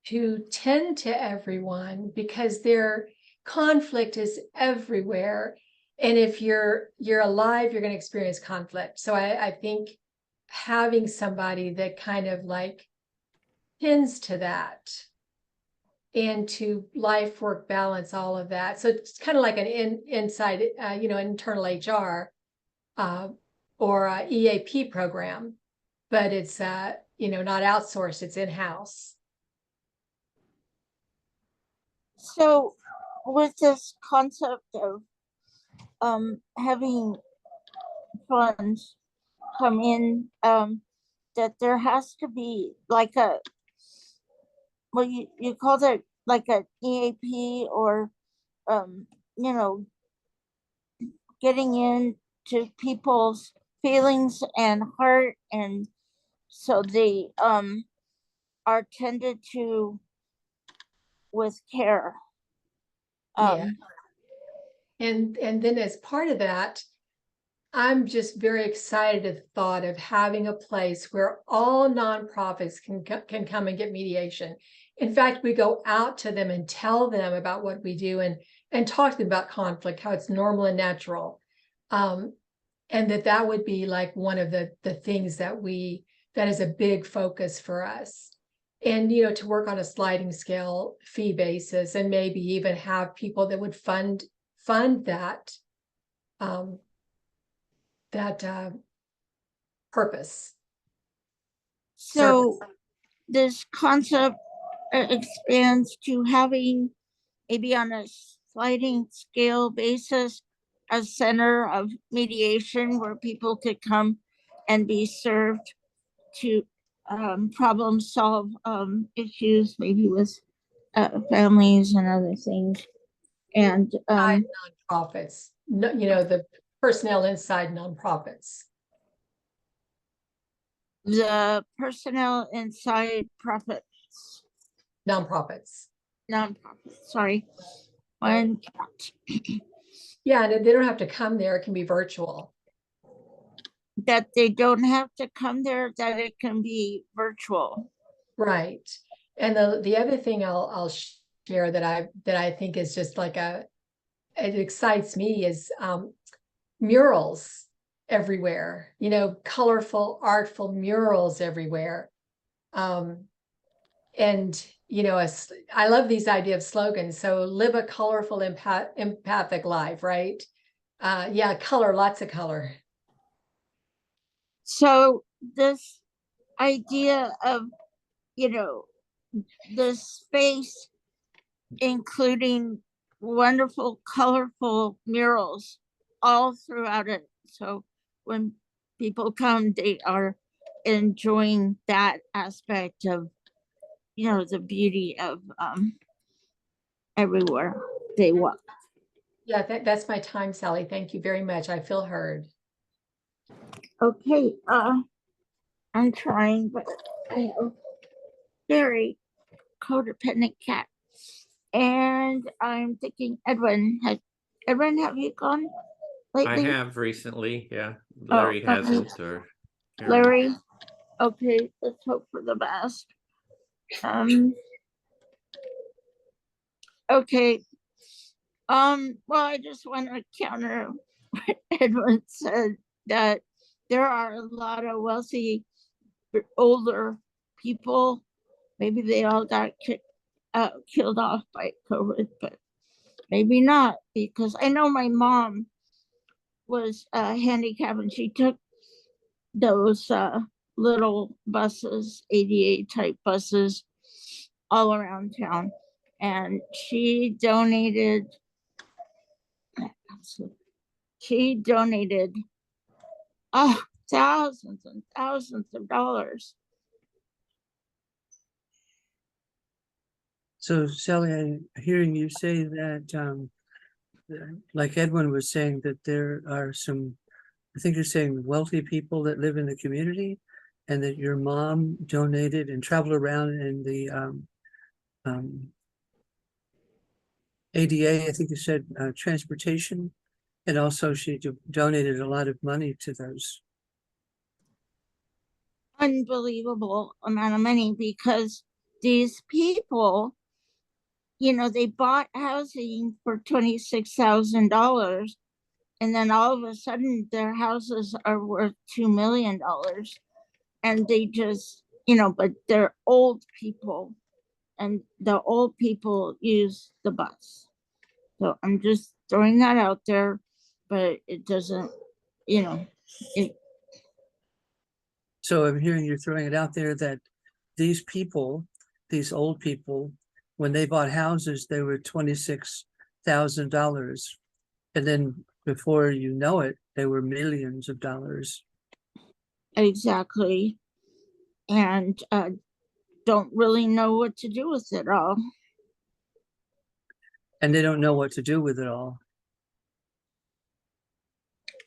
to tend to everyone, because their conflict is everywhere. And if you're alive, you're going to experience conflict. So I think having somebody that kind of like tends to that and to life work balance, all of that. So it's kind of like an inside, internal HR or a EAP program, but it's, not outsourced, it's in-house. So with this concept of having funds come in, that there has to be like you call that like an EAP, or getting into people's feelings and heart, and so they are tended to with care. Yeah. And then as part of that, I'm just very excited at the thought of having a place where all nonprofits can come and get mediation. In fact, we go out to them and tell them about what we do and talk to them about conflict, how it's normal and natural. And And that would be like one of the things that is a big focus for us. And, to work on a sliding scale fee basis, and maybe even have people that would fund that, purpose. So this concept expands to having maybe on a sliding scale basis, a center of mediation where people could come and be served to problem solve issues, maybe with families and other things. And Nonprofits, the personnel inside nonprofits. the personnel inside Nonprofits. nonprofits, sorry. One, Yeah, and they don't have to come there, it can be virtual. that they don't have to come there, that it can be virtual. Right. And the other thing I'll share that I think is just like it excites me is murals everywhere, colorful, artful murals everywhere. And I love these idea of slogans. So live a colorful, empathic life, right? Yeah, color, lots of color. So this idea of, the space including wonderful, colorful murals all throughout it. So when people come, they are enjoying that aspect of, the beauty of everywhere they walk. Yeah, that's my time, Sally. Thank you very much. I feel heard. Okay, I'm trying, but I have very codependent cat. And I'm thinking, Edwin, have you gone I lately? have recently, yeah. Larry okay. hasn't, or Karen. Larry, okay, let's hope for the best. Okay. Well, I just want to counter what Edwin said, that there are a lot of wealthy older people. Maybe they all got killed off by COVID, but maybe not, because I know my mom was handicapped and she took those little buses, ADA type buses, all around town, and she donated thousands and thousands of dollars. So Sally, I'm hearing you say that, like Edwin was saying, that there are some, I think you're saying wealthy people that live in the community, and that your mom donated and traveled around in the ADA, I think you said, transportation, and also she donated a lot of money to those. Unbelievable amount of money, because these people, they bought housing for $26,000, and then all of a sudden their houses are worth $2 million, and they just, but they're old people, and the old people use the bus. So I'm just throwing that out there, but it doesn't, So I'm hearing you throwing it out there that these people, these old people, when they bought houses, they were $26,000. And then before you know it, they were millions of dollars. Exactly. And don't really know what to do with it all. And they don't know what to do with it all.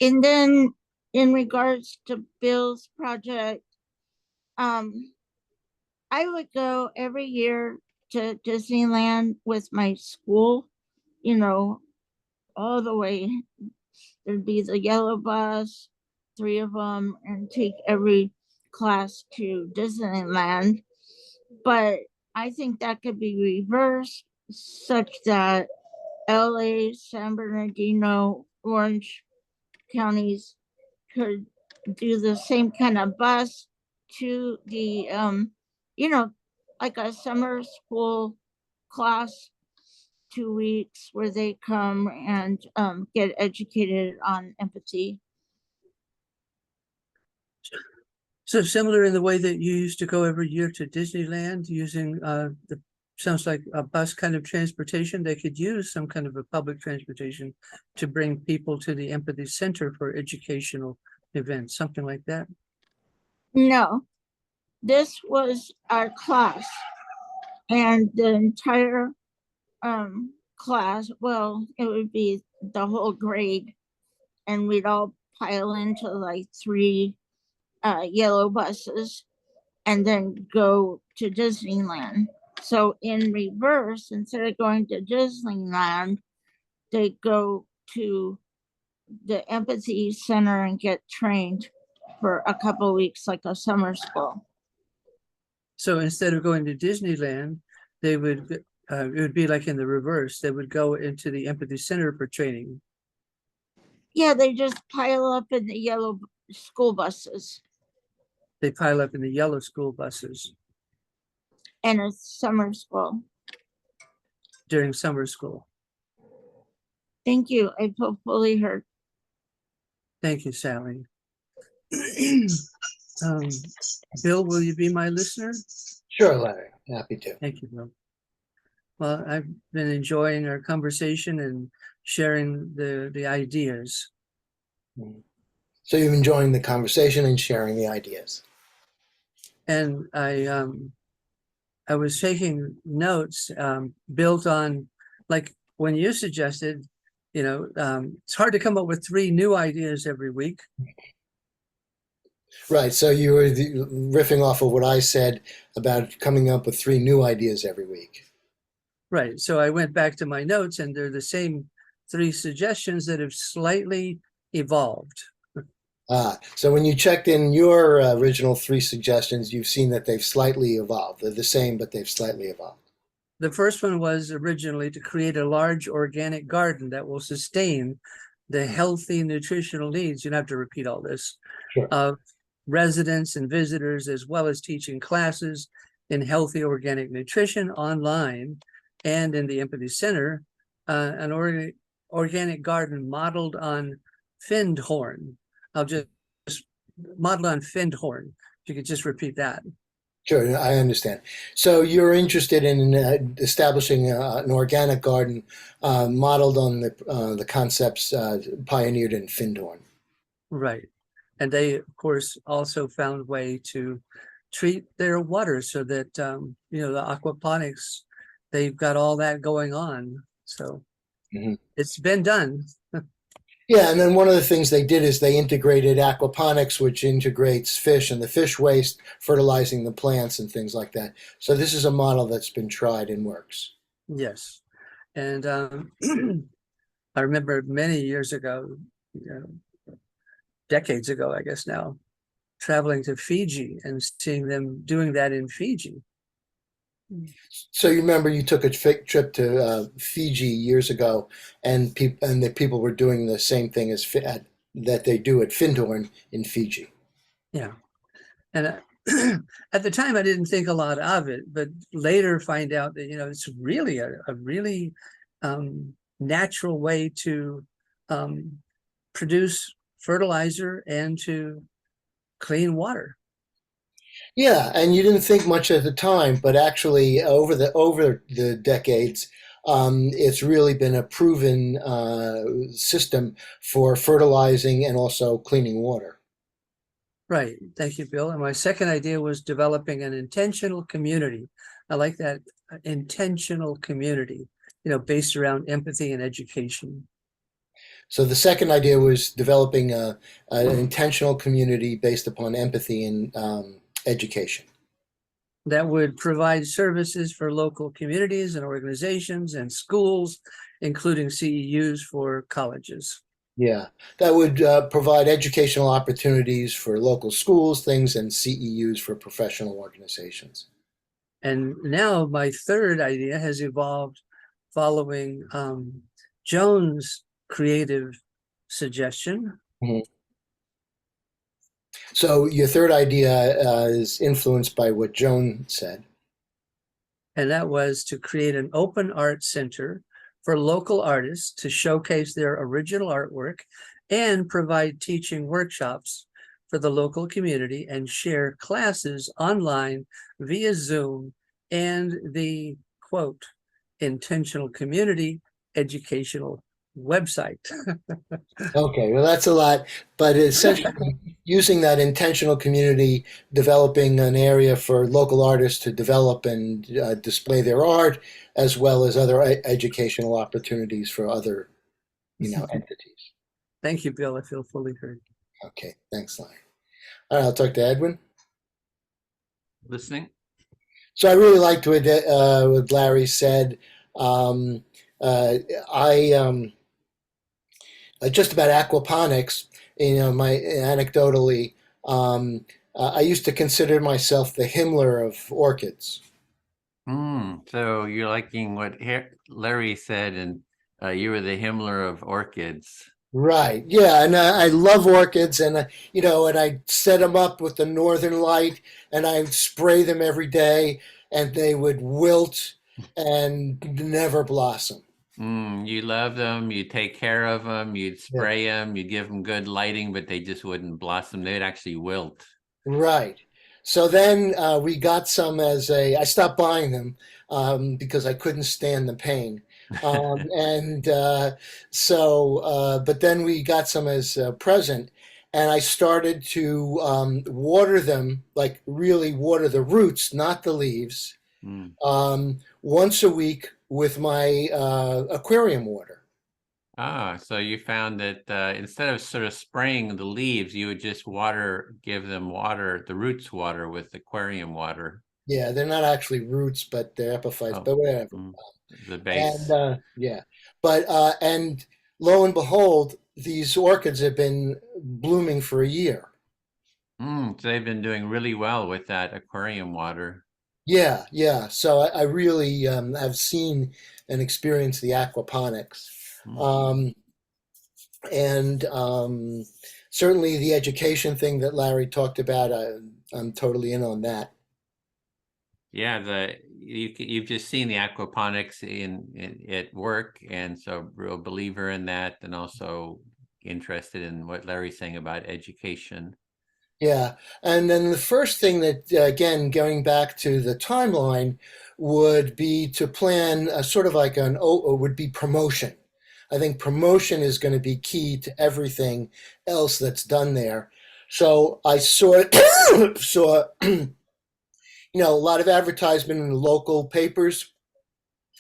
And then in regards to Bill's project, I would go every year to Disneyland with my school, all the way. There'd be the yellow bus, 3 of them, and take every class to Disneyland. But I think that could be reversed, such that LA, San Bernardino, Orange counties could do the same kind of bus to the, you know, like a summer school class, 2 weeks where they come and get educated on empathy. So similar in the way that you used to go every year to Disneyland using the sounds like a bus kind of transportation. They could use some kind of a public transportation to bring people to the Empathy Center for educational events, something like that. No, this was our class, and the entire class, well, it would be the whole grade, and we'd all pile into like 3 yellow buses and then go to Disneyland. So in reverse, instead of going to Disneyland, they go to the Empathy Center and get trained for a couple of weeks, like a summer school. So instead of going to Disneyland, they would it would be like in the reverse. They would go into the Empathy Center for training. Yeah, they just pile up in the yellow school buses, They pile up in the yellow school buses and it's summer school. during summer school. Thank you. I feel fully heard. Thank you, Sally. Bill, will you be my listener? Sure, Larry. Happy to. Thank you, Bill. Well, I've been enjoying our conversation and sharing the ideas. So you're enjoying the conversation and sharing the ideas. And I was taking notes built on, like when you suggested, you know, it's hard to come up with 3 new ideas every week. Right. So you were riffing off of what I said about coming up with 3 new ideas every week. Right. So I went back to my notes and they're the same 3 suggestions that have slightly evolved. So when you checked in your original 3 suggestions, you've seen that they've slightly evolved. They're the same, but they've slightly evolved. The first one was originally to create a large organic garden that will sustain the healthy nutritional needs. You don't have to repeat all this. Sure. Of residents and visitors, as well as teaching classes in healthy organic nutrition online and in the Empathy Center, an organic garden modeled on Findhorn. I'll just modeled on Findhorn. If you could just repeat that. Sure, I understand. So you're interested in establishing an organic garden modeled on the concepts pioneered in Findhorn. Right. And they, of course, also found a way to treat their water so that, you know, the aquaponics, they've got all that going on. So It's been done. Yeah, and then one of the things they did is they integrated aquaponics, which integrates fish and the fish waste, fertilizing the plants and things like that. So this is a model that's been tried and works. Yes. And I remember many years ago, you know, decades ago, I guess now, traveling to Fiji and seeing them doing that in Fiji. So you remember you took a trip to Fiji years ago, and the people were doing the same thing as that they do at Findhorn in Fiji. Yeah, and at the time I didn't think a lot of it, but later find out that, you know, it's really a really natural way to produce fertilizer and to clean water. Yeah, and you didn't think much at the time, but actually over the decades, it's really been a proven system for fertilizing and also cleaning water. Right. Thank you, Bill. And my second idea was developing an intentional community. I like that, intentional community, you know, based around empathy and education. So the second idea was developing an intentional community based upon empathy and education. That would provide services for local communities and organizations and schools, including CEUs for colleges. Yeah, that would provide educational opportunities for local schools, things, and CEUs for professional organizations. And now my third idea has evolved following Joan's creative suggestion. So your third idea is influenced by what Joan said. And that was to create an open art center for local artists to showcase their original artwork and provide teaching workshops for the local community and share classes online via Zoom and the quote, intentional community educational website. Okay, well, that's a lot, but essentially using that intentional community, developing an area for local artists to develop and display their art, as well as other educational opportunities for other, entities. Thank you, Bill. I feel fully heard. Okay, thanks, Larry. All right, I'll talk to Edwin. Listening. So I really liked what Larry said. Um, I just about aquaponics. My anecdotally, I used to consider myself the Himmler of orchids. So you're liking what Larry said, and you were the Himmler of orchids. Right. Yeah, and I love orchids, and and I set them up with the northern light, and I spray them every day, and they would wilt and never blossom. You love them, you take care of them, you'd Yeah. spray them, you give them good lighting, but they just wouldn't blossom. They'd actually wilt. Right. So then we got some I stopped buying them because I couldn't stand the pain. But then we got some as a present, and I started to water them, like really water the roots, not the leaves, once a week with my aquarium water. So you found that instead of sort of spraying the leaves, you would just give them water, the roots water with aquarium water. Yeah, they're not actually roots, but they're epiphytes, but whatever. The base. And and lo and behold, these orchids have been blooming for a year. So they've been doing really well with that aquarium water. Yeah, yeah. So I really have seen and experienced the aquaponics. Certainly the education thing that Larry talked about, I'm totally in on that. Yeah, you've just seen the aquaponics at work, and so real believer in that, and also interested in what Larry's saying about education. Yeah, and then the first thing that, again, going back to the timeline, would be to plan a sort of like would be promotion. I think promotion is going to be key to everything else that's done there. So I saw a lot of advertisement in the local papers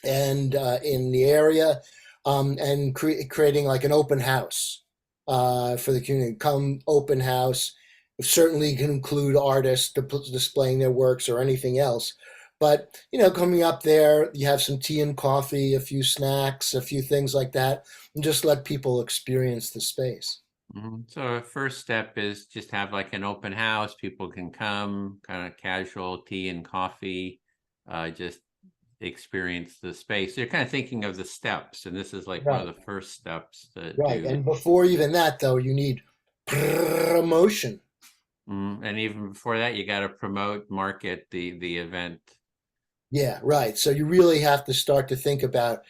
and in the area, and creating like an open house for the community. Come open house. Certainly can include artists displaying their works or anything else. But, coming up there, you have some tea and coffee, a few snacks, a few things like that, and just let people experience the space. So first step is just have like an open house. People can come, kind of casual tea and coffee, just experience the space. So you're kind of thinking of the steps, and this is like one of the first steps to Right. do. And before even that, though, you need promotion. And even before that, you got to market the event. Yeah, right. So you really have to start to think about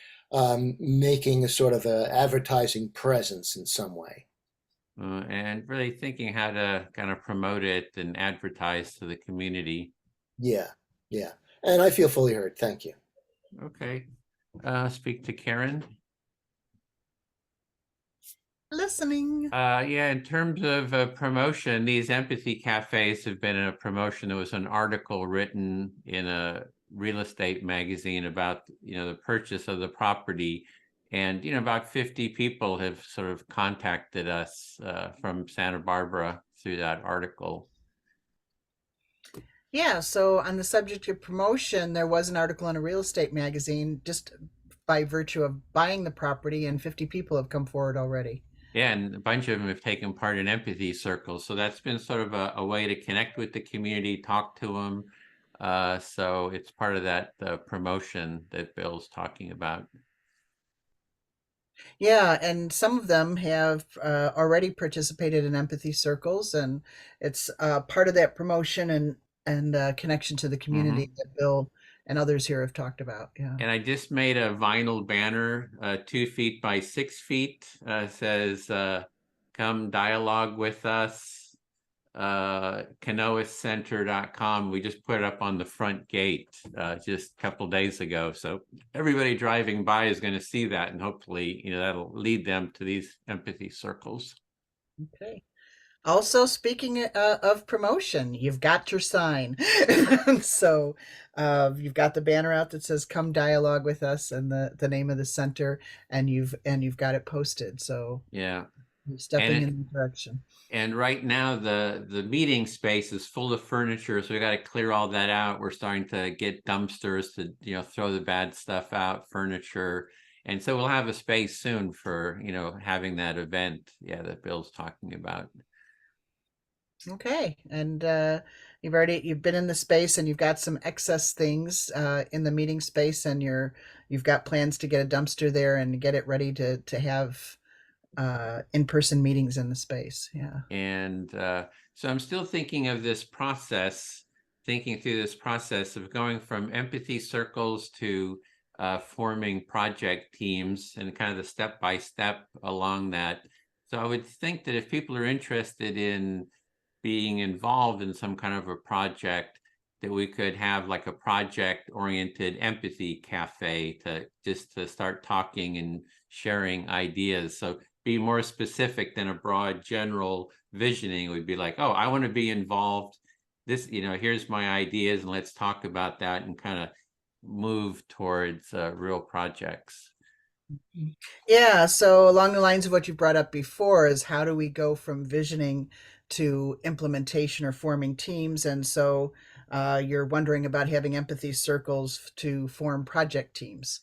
making a sort of a advertising presence in some way. And really thinking how to kind of promote it and advertise to the community. Yeah, yeah. And I feel fully heard. Thank you. Okay. Speak to Karen. Listening. Yeah, in terms of promotion, these empathy cafes have been in a promotion. There was an article written in a real estate magazine about, the purchase of the property. And, about 50 people have sort of contacted us from Santa Barbara through that article. Yeah, so on the subject of promotion, there was an article in a real estate magazine just by virtue of buying the property, and 50 people have come forward already. Yeah, and a bunch of them have taken part in empathy circles. So that's been sort of a way to connect with the community, talk to them. So it's part of that promotion that Bill's talking about. Yeah, and some of them have already participated in empathy circles, and it's part of that promotion and connection to the community that Bill and others here have talked about. Yeah. And I just made a vinyl banner, 2 feet by 6 feet, says, come dialogue with us, canoascenter.com. We just put it up on the front gate just a couple days ago. So everybody driving by is going to see that, and hopefully, that'll lead them to these empathy circles. Okay. Also, speaking of promotion, you've got your sign. So you've got the banner out that says "Come dialogue with us" and the name of the center, and you've got it posted. So Yeah. you're stepping in the direction. And right now the meeting space is full of furniture, so we got to clear all that out. We're starting to get dumpsters to throw the bad stuff out, furniture, and so we'll have a space soon for having that event. Yeah, that Bill's talking about. Okay, and you've been in the space and you've got some excess things in the meeting space, and you've got plans to get a dumpster there and get it ready to have in-person meetings in the space. Yeah. And so I'm still thinking of this process, thinking through this process of going from empathy circles to forming project teams and kind of the step-by-step along that. So I would think that if people are interested in being involved in some kind of a project, that we could have like a project-oriented empathy cafe to start talking and sharing ideas. So be more specific than a broad general visioning. Would be like, oh, I want to be involved. This, here's my ideas, and let's talk about that and kind of move towards real projects. Yeah, so along the lines of what you brought up before is how do we go from visioning to implementation or forming teams? And so you're wondering about having empathy circles to form project teams.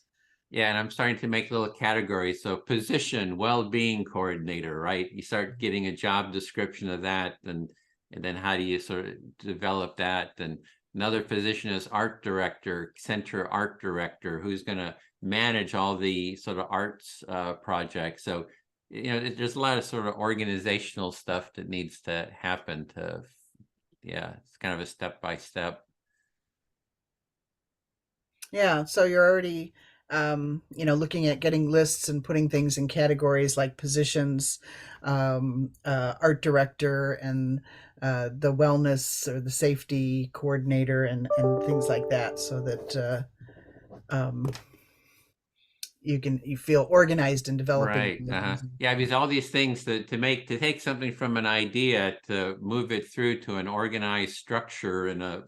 Yeah, and I'm starting to make little categories. So position, well-being coordinator, right? You start getting a job description of that, and then how do you sort of develop that? And another position is art director, center art director, who's going to manage all the sort of arts projects. So, there's a lot of sort of organizational stuff that needs to happen it's kind of a step-by-step. Yeah, so you're already looking at getting lists and putting things in categories like positions, art director, and the wellness or the safety coordinator, and things like that, so that you feel organized in developing. Right. Yeah, because all these things to take something from an idea to move it through to an organized structure and a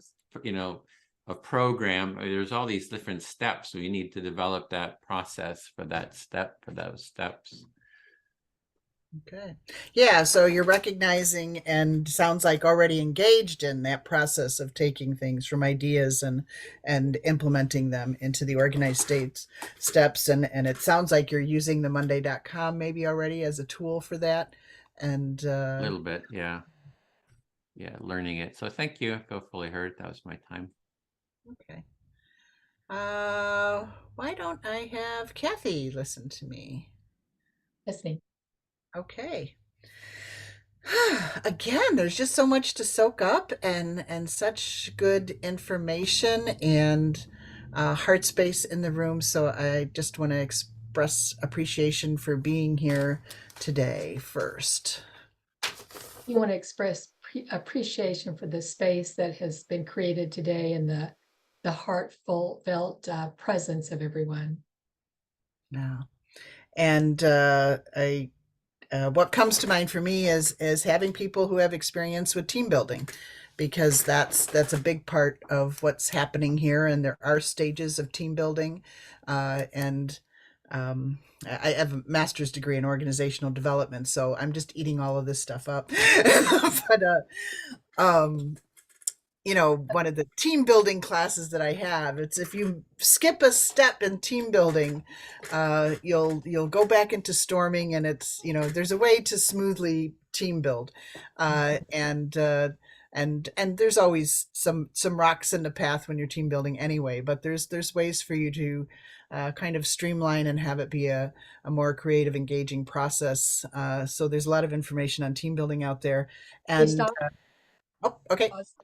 program. There's all these different steps. So you need to develop that process for those steps. Okay. Yeah, so you're recognizing and sounds like already engaged in that process of taking things from ideas and implementing them into the organized steps. And it sounds like you're using the Monday.com maybe already as a tool for that. And a little bit, yeah. Yeah, learning it. So thank you. I feel fully heard. That was my time. Okay. Why don't I have Kathy listen to me? Listening. Okay. Again, there's just so much to soak up and such good information and heart space in the room. So I just want to express appreciation for being here today first. You want to express appreciation for the space that has been created today and the heartfelt presence of everyone. Yeah. And what comes to mind for me is having people who have experience with team building, because that's a big part of what's happening here. And there are stages of team building, and I have a master's degree in organizational development, so I'm just eating all of this stuff up. But one of the team building classes that I have, it's if you skip a step in team building, you'll go back into storming, and it's there's a way to smoothly team build, and there's always some rocks in the path when you're team building anyway, but there's ways for you to kind of streamline and have it be a more creative, engaging process. So there's a lot of information on team building out there. And stop. oh, okay. Pause.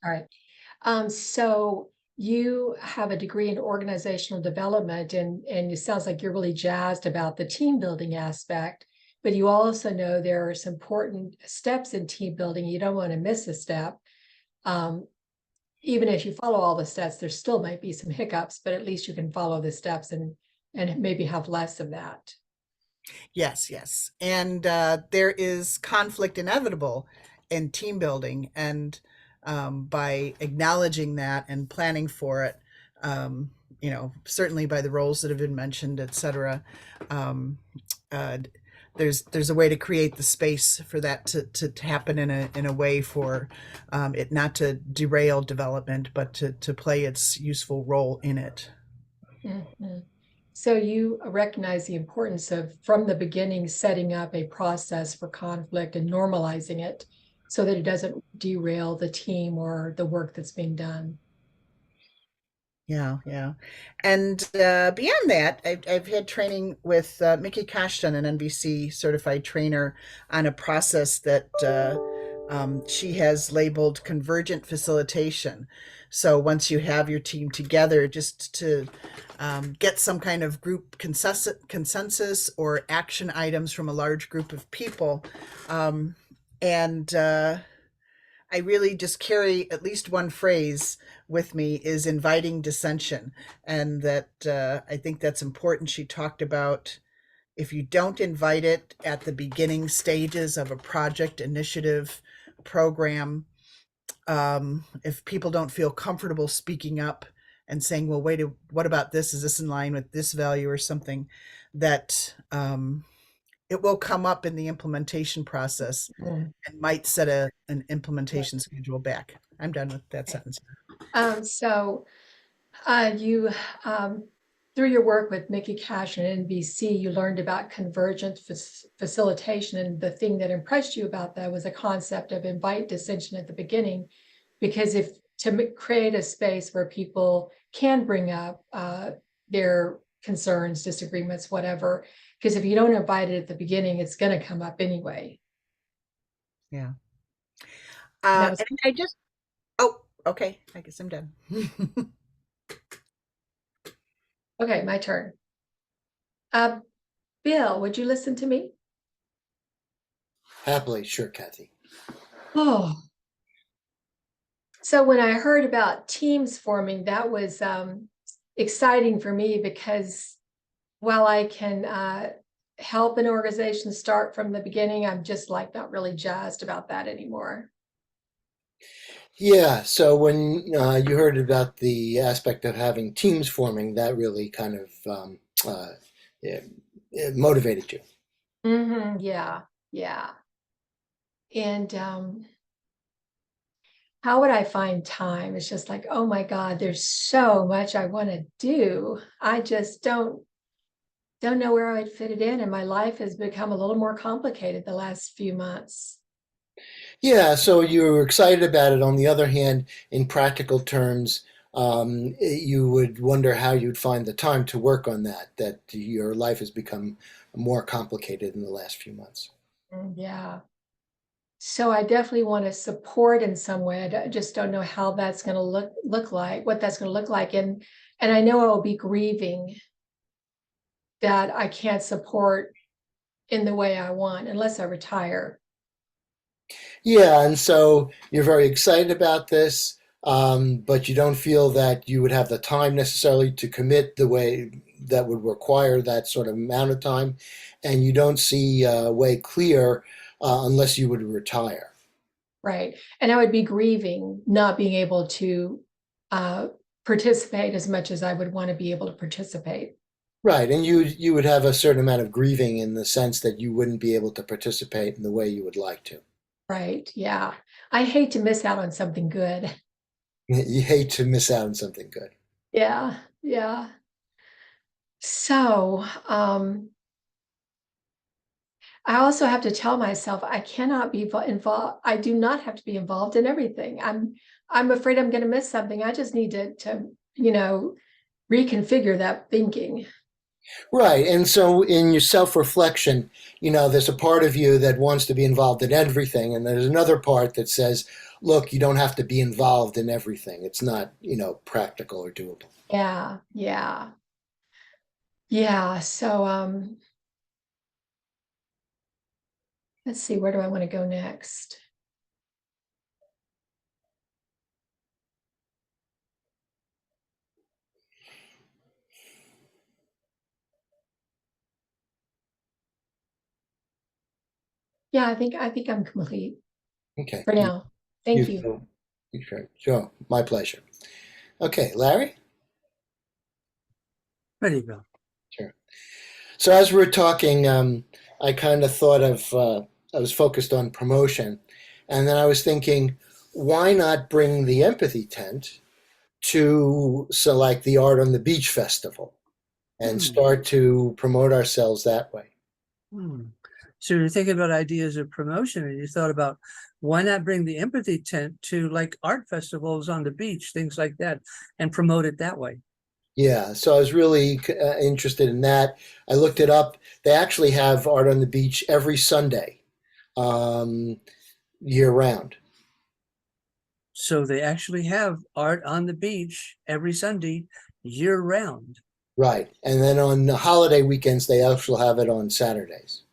All right. So you have a degree in organizational development, and it sounds like you're really jazzed about the team building aspect, but you also know there are some important steps in team building. You don't want to miss a step. Even if you follow all the steps, there still might be some hiccups, but at least you can follow the steps and maybe have less of that. Yes, yes. And there is conflict inevitable in team building. And by acknowledging that and planning for it, you know, certainly by the roles that have been mentioned, et cetera, there's a way to create the space for that to happen in a way for it not to derail development, but to play its useful role in it. Mm-hmm. So you recognize the importance of, from the beginning, setting up a process for conflict and normalizing it so that it doesn't derail the team or the work that's being done. Yeah, yeah. And beyond that, I've had training with Mickey Cashton, an NBC certified trainer, on a process that she has labeled convergent facilitation. So once you have your team together, just to get some kind of group consensus or action items from a large group of people. And I really just carry at least one phrase with me, is inviting dissension. And that I think that's important. She talked about, if you don't invite it at the beginning stages of a project, initiative, program, if people don't feel comfortable speaking up and saying, well, wait, what about this? Is this in line with this value or something? That it will come up in the implementation process and might set an implementation schedule back. I'm done with that sentence. So you, through your work with Mickey Cash and NBC, you learned about convergent facilitation. And the thing that impressed you about that was the concept of invite dissension at the beginning, because if to create a space where people can bring up their concerns, disagreements, whatever, because if you don't invite it at the beginning, it's going to come up anyway. Yeah. And I just, oh, okay. I guess I'm done. Okay, my turn. Bill, would you listen to me? Happily, sure, Kathy. Oh. So when I heard about teams forming, that was exciting for me, because while I can help an organization start from the beginning, I'm just like not really jazzed about that anymore. Yeah, so when you heard about the aspect of having teams forming, that really kind of it motivated you. Mm-hmm, yeah. And how would I find time? It's just like, oh my God, there's so much I want to do. I just don't know where I'd fit it in. And my life has become a little more complicated the last few months. Yeah, so you were excited about it. On the other hand, in practical terms, you would wonder how you'd find the time to work on that your life has become more complicated in the last few months. Yeah. So I definitely want to support in some way. I just don't know how that's going to look like, what that's going to look like. And I know I will be grieving that I can't support in the way I want unless I retire. Yeah, and so you're very excited about this, but you don't feel that you would have the time necessarily to commit the way that would require that sort of amount of time, and you don't see a way clear unless you would retire. Right. And I would be grieving not being able to participate as much as I would want to be able to participate. Right, and you would have a certain amount of grieving in the sense that you wouldn't be able to participate in the way you would like to. Right. Yeah. I hate to miss out on something good. You hate to miss out on something good. Yeah. So, I also have to tell myself I cannot be involved. I do not have to be involved in everything. I'm afraid I'm going to miss something. I just need to reconfigure that thinking. Right. And so in your self-reflection, there's a part of you that wants to be involved in everything. And there's another part that says, look, you don't have to be involved in everything. It's not, practical or doable. Yeah, yeah. Yeah. So let's see, where do I want to go next? Yeah, I think I'm complete Okay. for now. Thank you. Sure. My pleasure. Okay, Larry? Ready, Bill. Sure. So as we were talking, I kind of thought of, I was focused on promotion. And then I was thinking, why not bring the empathy tent to, so like the Art on the Beach Festival and start to promote ourselves that way? So you're thinking about ideas of promotion, and you thought about why not bring the empathy tent to like art festivals on the beach, things like that, and promote it that way. Yeah, so I was really interested in that. I looked it up. They actually have Art on the Beach every Sunday, year round. So they actually have art on the beach every Sunday, year round. Right. And then on the holiday weekends, they also have it on Saturdays.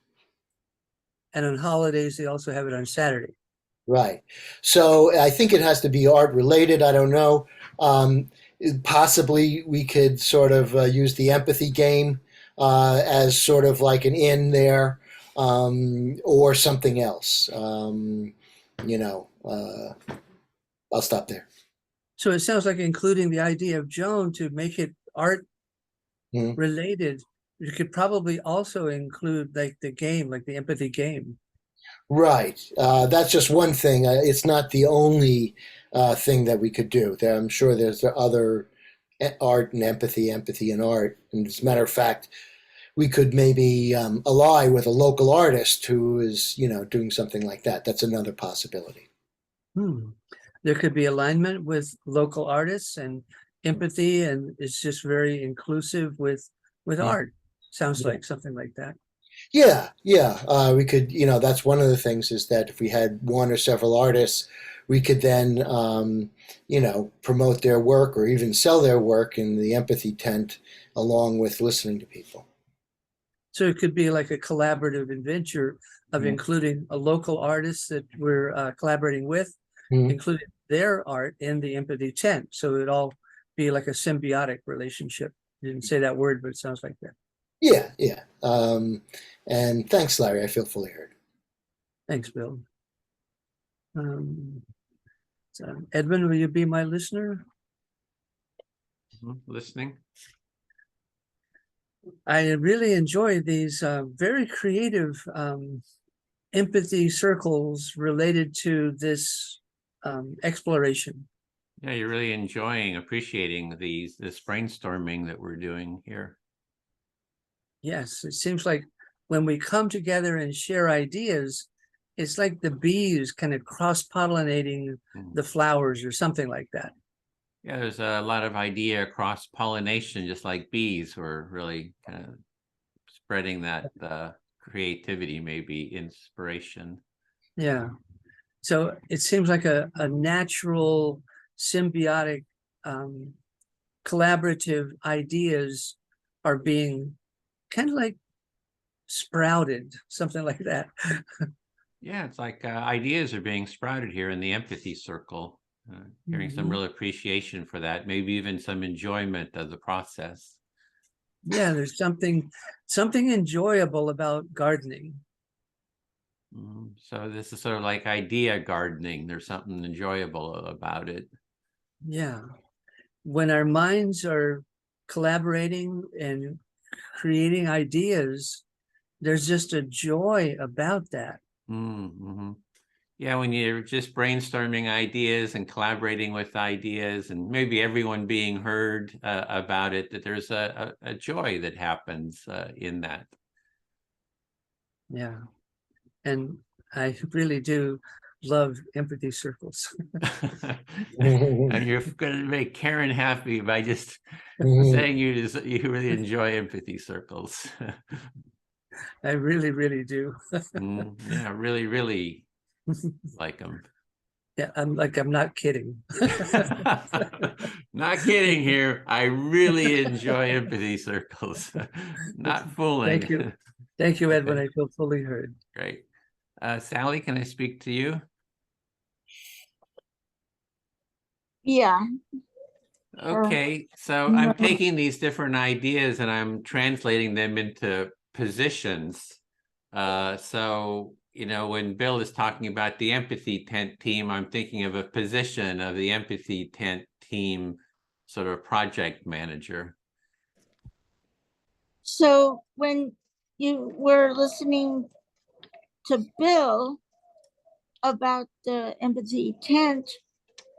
And on holidays, they also have it on Saturday. Right. So I think it has to be art related. I don't know. Possibly we could sort of use the empathy game as sort of like an in there, or something else. I'll stop there. So it sounds like including the idea of Joan to make it art related. You could probably also include like the game, like the empathy game. Right. That's just one thing. It's not the only thing that we could do. I'm sure there's other art and empathy and art. And as a matter of fact, we could maybe ally with a local artist who is, doing something like that. That's another possibility. There could be alignment with local artists and empathy, and it's just very inclusive with art. Sounds like something like that. Yeah. We could, that's one of the things is that if we had one or several artists, we could then, promote their work or even sell their work in the empathy tent along with listening to people. So it could be like a collaborative adventure of including a local artist that we're collaborating with, including their art in the empathy tent. So it'd all be like a symbiotic relationship. I didn't say that word, but it sounds like that. Yeah. And thanks, Larry. I feel fully heard. Thanks, Bill. So Edwin, will you be my listener? Listening. I really enjoy these very creative empathy circles related to this exploration. Yeah, you're really appreciating this brainstorming that we're doing here. Yes, it seems like when we come together and share ideas, it's like the bees kind of cross-pollinating the flowers or something like that. Yeah, there's a lot of idea cross-pollination, just like bees. We're really kind of spreading that creativity, maybe inspiration. Yeah. So it seems like a natural, symbiotic, collaborative ideas are being kind of like sprouted, something like that. Yeah, it's like ideas are being sprouted here in the empathy circle. Hearing some real appreciation for that, maybe even some enjoyment of the process. Yeah, there's something enjoyable about gardening. So this is sort of like idea gardening. There's something enjoyable about it. Yeah. When our minds are collaborating and creating ideas, there's just a joy about that. Yeah, when you're just brainstorming ideas and collaborating with ideas and maybe everyone being heard about it, that there's a joy that happens in that. Yeah. And I really do love empathy circles. And you're going to make Karen happy by just saying you really enjoy empathy circles. I really, really do. Yeah, really, really like them. Yeah, I'm not kidding. Not kidding here. I really enjoy empathy circles. Not fooling. Thank you. Thank you, Edwin. Okay. I feel fully heard. Great. Sally, can I speak to you? Yeah. Okay, so I'm taking these different ideas and I'm translating them into positions. So, you know, when Bill is talking about the empathy tent team, I'm thinking of a position of the empathy tent team, sort of project manager. So when you were listening to Bill about the empathy tent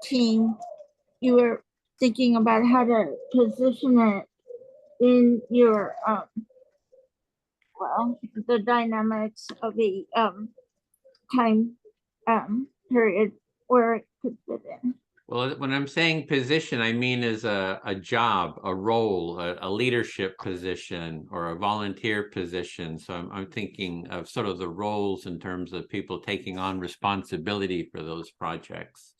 team, you were thinking about how to position it in your well, the dynamics of a time period where it could fit in. Well, when I'm saying position, I mean as a job, a role, a leadership position or a volunteer position. So I'm thinking of sort of the roles in terms of people taking on responsibility for those projects.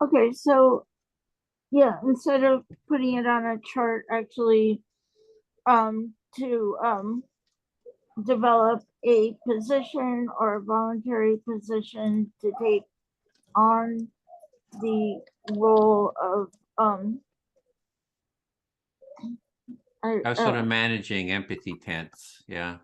Okay, so yeah, instead of putting it on a chart, actually to develop a position or a voluntary position to take on the role of Sort of managing empathy tents, yeah.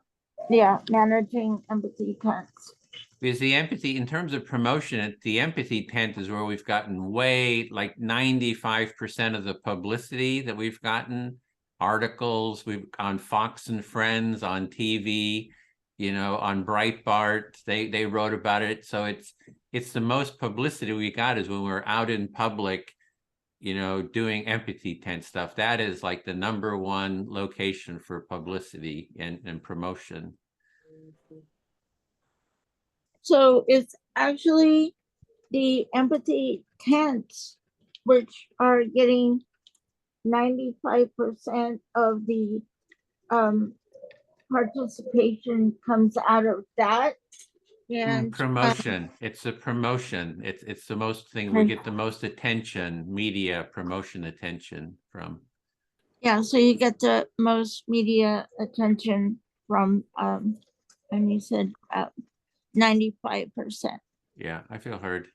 yeah, managing empathy tents. Because the empathy, in terms of promotion, the empathy tent is where we've gotten way, like 95% of the publicity that we've gotten, articles, we've on Fox and Friends, on TV, you know, on Breitbart, they wrote about it. So it's the most publicity we got is when we're out in public, you know, doing empathy tent stuff. That is like the #1 location for publicity and promotion. So it's actually the empathy tents, which are getting 95% of the participation comes out of that. And promotion, it's a promotion. It's the most thing we get the most attention, media promotion attention from. yeah, so you get the most media attention from and you said 95%. Yeah, I feel heard.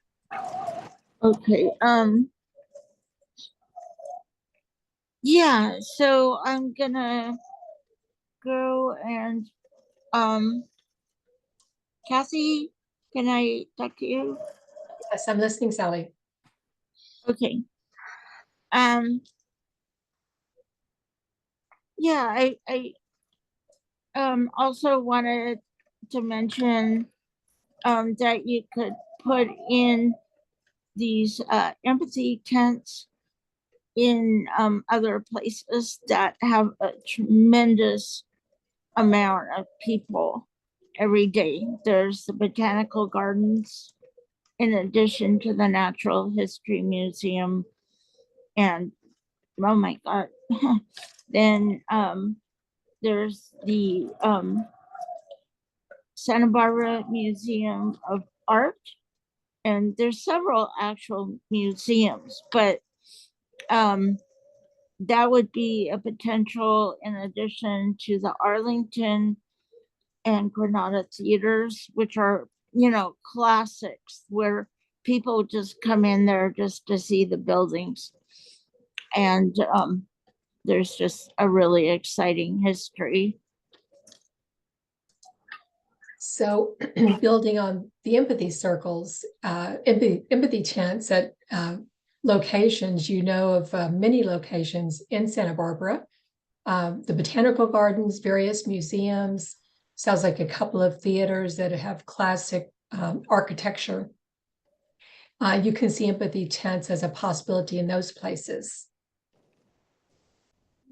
Okay. Yeah, so I'm gonna go and Cassie, can I talk to you? Yes, I'm listening, Sally. Okay. Yeah, I also wanted to mention that you could put in these empathy tents in other places that have a tremendous amount of people every day. There's the botanical gardens, in addition to the Natural History Museum, and oh my God, then there's the Santa Barbara Museum of Art, and there's several actual museums, but that would be a potential in addition to the Arlington and Granada theaters, which are, you know, classics where people just come in there just to see the buildings. And there's just a really exciting history. So building on the empathy circles, empathy tents at locations, you know of many locations in Santa Barbara, the botanical gardens, various museums, sounds like a couple of theaters that have classic architecture. You can see empathy tents as a possibility in those places.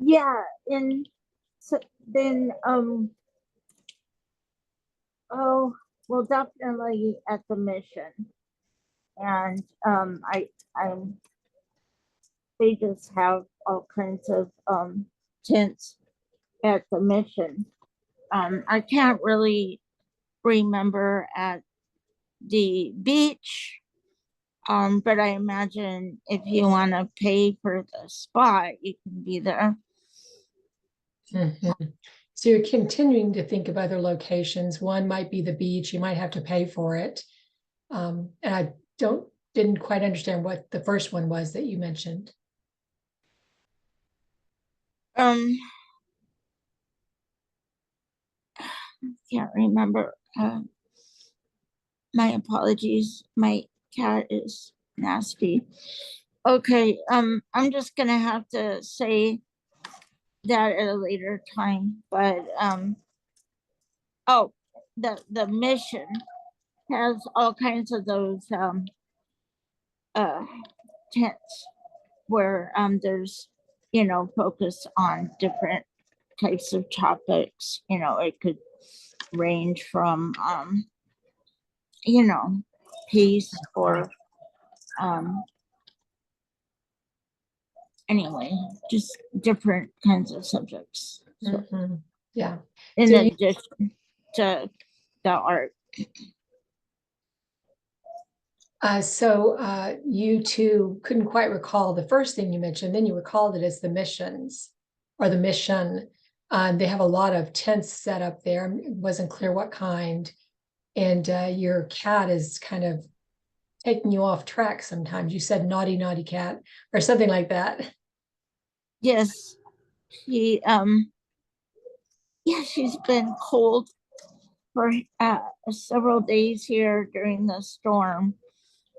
Yeah, and so then oh well, definitely at the mission. And I'm they just have all kinds of tents at the mission. I can't really remember at the beach, but I imagine if you want to pay for the spot, you can be there. Mhm. So you're continuing to think of other locations. One might be the beach. You might have to pay for it. And I didn't quite understand what the first one was that you mentioned. Um, can't remember. My apologies. My cat is nasty. Okay, I'm just gonna have to say that at a later time, but oh, the mission has all kinds of those uh tents where there's focus on different types of topics. It could range from peace or um anyway, just different kinds of subjects. So Mhm. Yeah. in So you- addition to the art. So you two couldn't quite recall the first thing you mentioned, then you recalled it as the missions or the mission. They have a lot of tents set up there. It wasn't clear what kind. And your cat is kind of taking you off track sometimes. You said naughty, naughty cat or something like that. Yes, she yeah, she's been cold for several days here during the storm,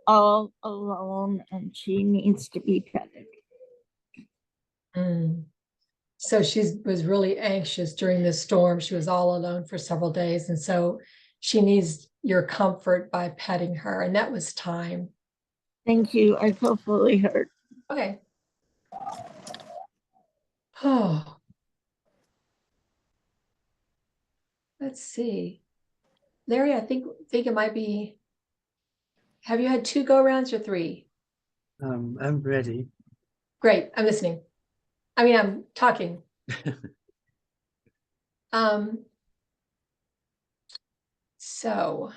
all alone, and she needs to be petted. Mm. So she was really anxious during the storm. She was all alone for several days. And so she needs your comfort by petting her. And that was time. Thank you. I feel fully heard. Okay. Oh, let's see. Larry, I think it might be. Have you had 2 go-rounds or 3? I'm ready. Great. I'm listening. I mean, I'm talking. So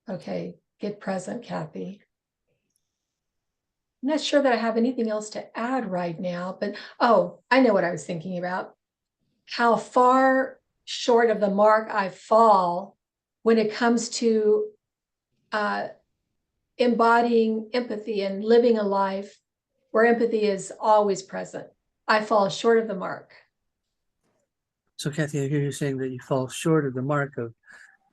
okay, get present, Kathy. I'm not sure that I have anything else to add right now, but oh, I know what I was thinking about. How far short of the mark I fall when it comes to embodying empathy and living a life where empathy is always present. I fall short of the mark. So Kathy, I hear you saying that you fall short of the mark of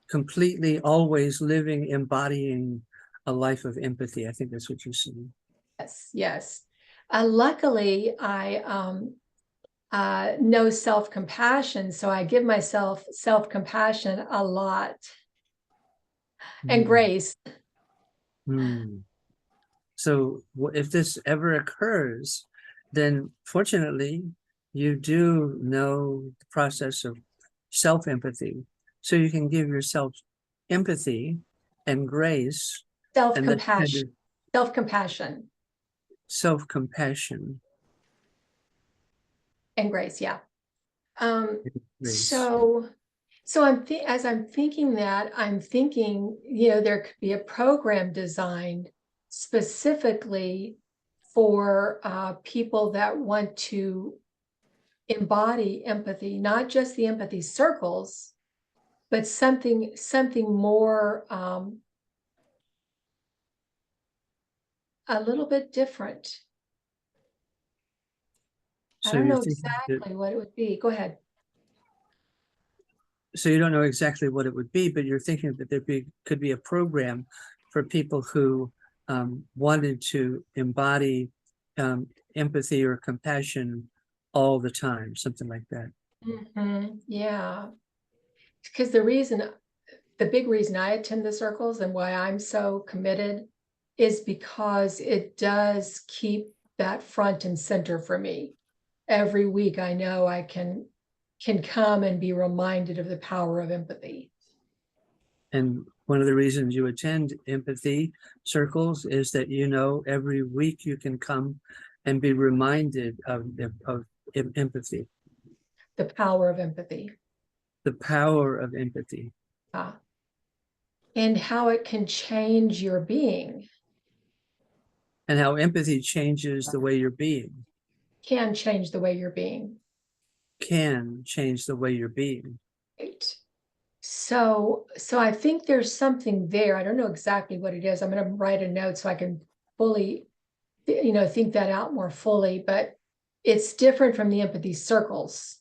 completely always living, embodying a life of empathy. I think that's what you're saying. Yes, yes. Luckily, I know self-compassion, so I give myself self-compassion a lot and grace. So if this ever occurs, then fortunately, you do know the process of self-empathy. So you can give yourself empathy and grace and that kind of Self-compassion self-compassion. and grace, yeah. Grace. So as I'm thinking that, I'm thinking, there could be a program designed specifically for people that want to embody empathy, not just the empathy circles, but something more a little bit different. So I don't you're know thinking that, exactly what it would be. Go ahead. so you don't know exactly what it would be, but you're thinking that could be a program for people who wanted to embody empathy or compassion all the time, something like that. Yeah, because the big reason I attend the circles and why I'm so committed is because it does keep that front and center for me. every week I know I can come and be reminded of the power of empathy. And one of the reasons you attend empathy circles is that, you know, every week you can come and be reminded of empathy, The power of empathy. the power of empathy. And how it can change your being. And how empathy changes the way you're being. Can change the way you're being. Can change the way you're being. Right. So I think there's something there. I don't know exactly what it is. I'm going to write a note so I can fully, think that out more fully, but it's different from the empathy circles.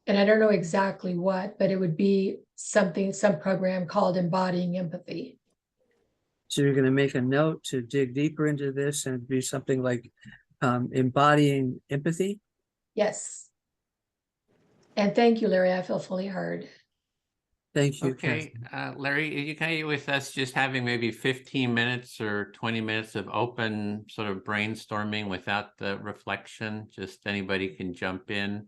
And I don't know exactly what, but it would be some program called Embodying Empathy. So you're going to make a note to dig deeper into this and be something like embodying empathy. Yes. And thank you, Larry. I feel fully heard. Thank you. Okay, Larry, are you kind of with us just having maybe 15 minutes or 20 minutes of open sort of brainstorming without the reflection? Just anybody can jump in.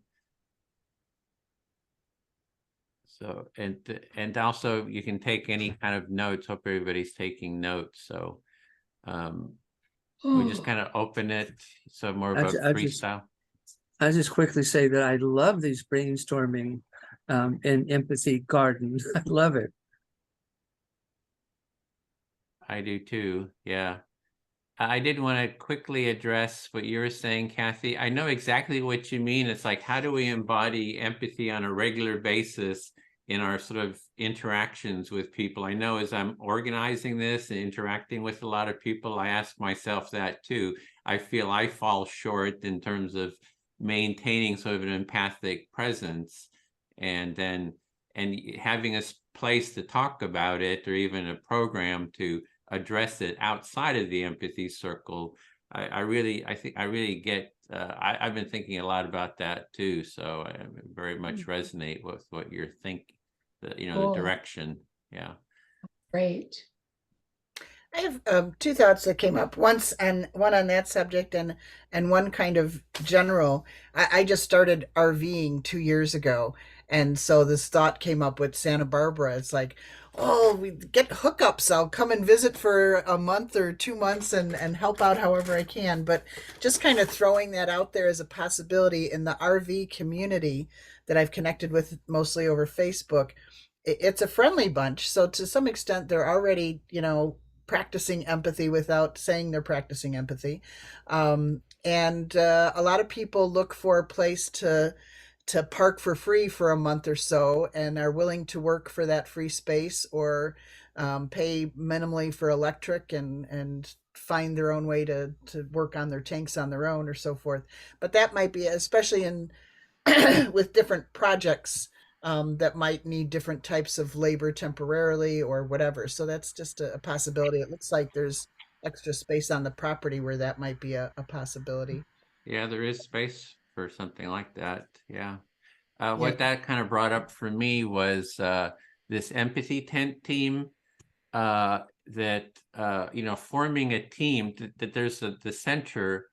So, and also you can take any kind of notes. Hope everybody's taking notes. So we just kind of open it. So more of a freestyle. I just quickly say that I love these brainstorming and empathy garden. I love it. I do too. Yeah. I did want to quickly address what you were saying, Kathy. I know exactly what you mean. It's like, how do we embody empathy on a regular basis in our sort of interactions with people? I know as I'm organizing this and interacting with a lot of people, I ask myself that too. I feel I fall short in terms of maintaining sort of an empathic presence, and having a place to talk about it, or even a program to address it outside of the empathy circle. I've been thinking a lot about that too. So I very much resonate with what you're thinking, Cool. the direction. Yeah. Great. I have two thoughts that came up. One on that subject, and one kind of general. I just started RVing 2 years ago, and so this thought came up with Santa Barbara. It's like, oh, we get hookups. I'll come and visit for a month or 2 months and help out however I can. But just kind of throwing that out there as a possibility in the RV community that I've connected with mostly over Facebook. It's a friendly bunch, so to some extent they're already, practicing empathy without saying they're practicing empathy. And a lot of people look for a place to park for free for a month or so, and are willing to work for that free space, or pay minimally for electric, and find their own way to work on their tanks on their own, or so forth. But that might be, especially in with different projects, that might need different types of labor temporarily or whatever. So that's just a possibility. It looks like there's extra space on the property where that might be a possibility. Yeah, there is space for something like that. Yeah. Yeah. What that kind of brought up for me was this empathy tent team, that forming a team that there's the center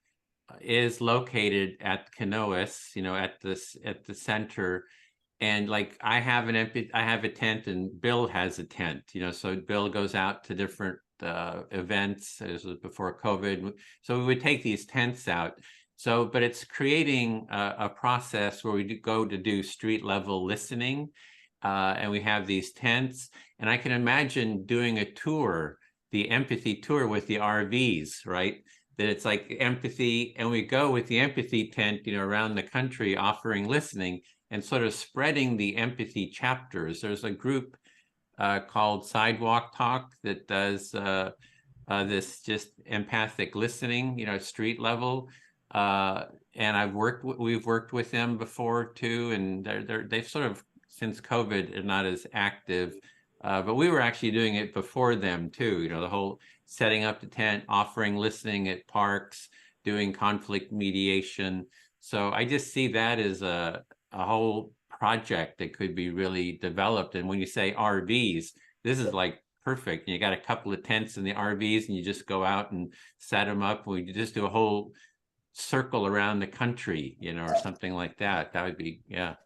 is located at Canoas, at the center. And like I have a tent, and Bill has a tent, so Bill goes out to different events. This was before COVID. So we would take these tents out. So, but it's creating a process where we go to do street level listening, and we have these tents. And I can imagine doing a tour, the empathy tour with the RVs, right? That it's like empathy, and we go with the empathy tent, around the country offering listening and sort of spreading the empathy chapters. There's a group called Sidewalk Talk that does this just empathic listening, street level. And we've worked with them before too, and they've sort of, since COVID, are not as active, but we were actually doing it before them too. The whole setting up the tent, offering listening at parks, doing conflict mediation. So I just see that as a whole project that could be really developed. And when you say RVs, this is like perfect. You got a couple of tents in the RVs, and you just go out and set them up. We just do a whole circle around the country, or something like that. That would be, yeah.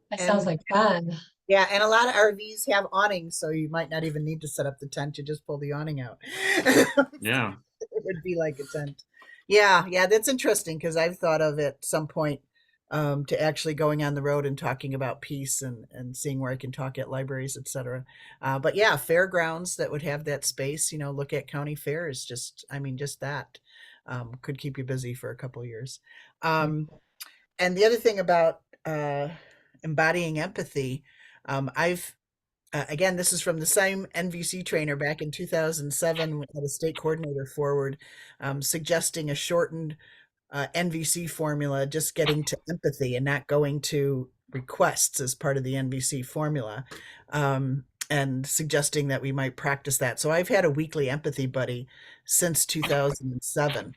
That And- sounds like fun. Yeah, and a lot of RVs have awnings, so you might not even need to set up the tent. You just pull the awning out. Yeah. It would be like a tent. Yeah, that's interesting because I've thought of at some point to actually going on the road and talking about peace and seeing where I can talk at libraries, etc. But yeah, fairgrounds that would have that space, look at county fairs, just that could keep you busy for a couple of years. And the other thing about embodying empathy, I've again, this is from the same NVC trainer back in 2007. We had a state coordinator forward suggesting a shortened NVC formula, just getting to empathy and not going to requests as part of the NVC formula, and suggesting that we might practice that. So I've had a weekly empathy buddy since 2007.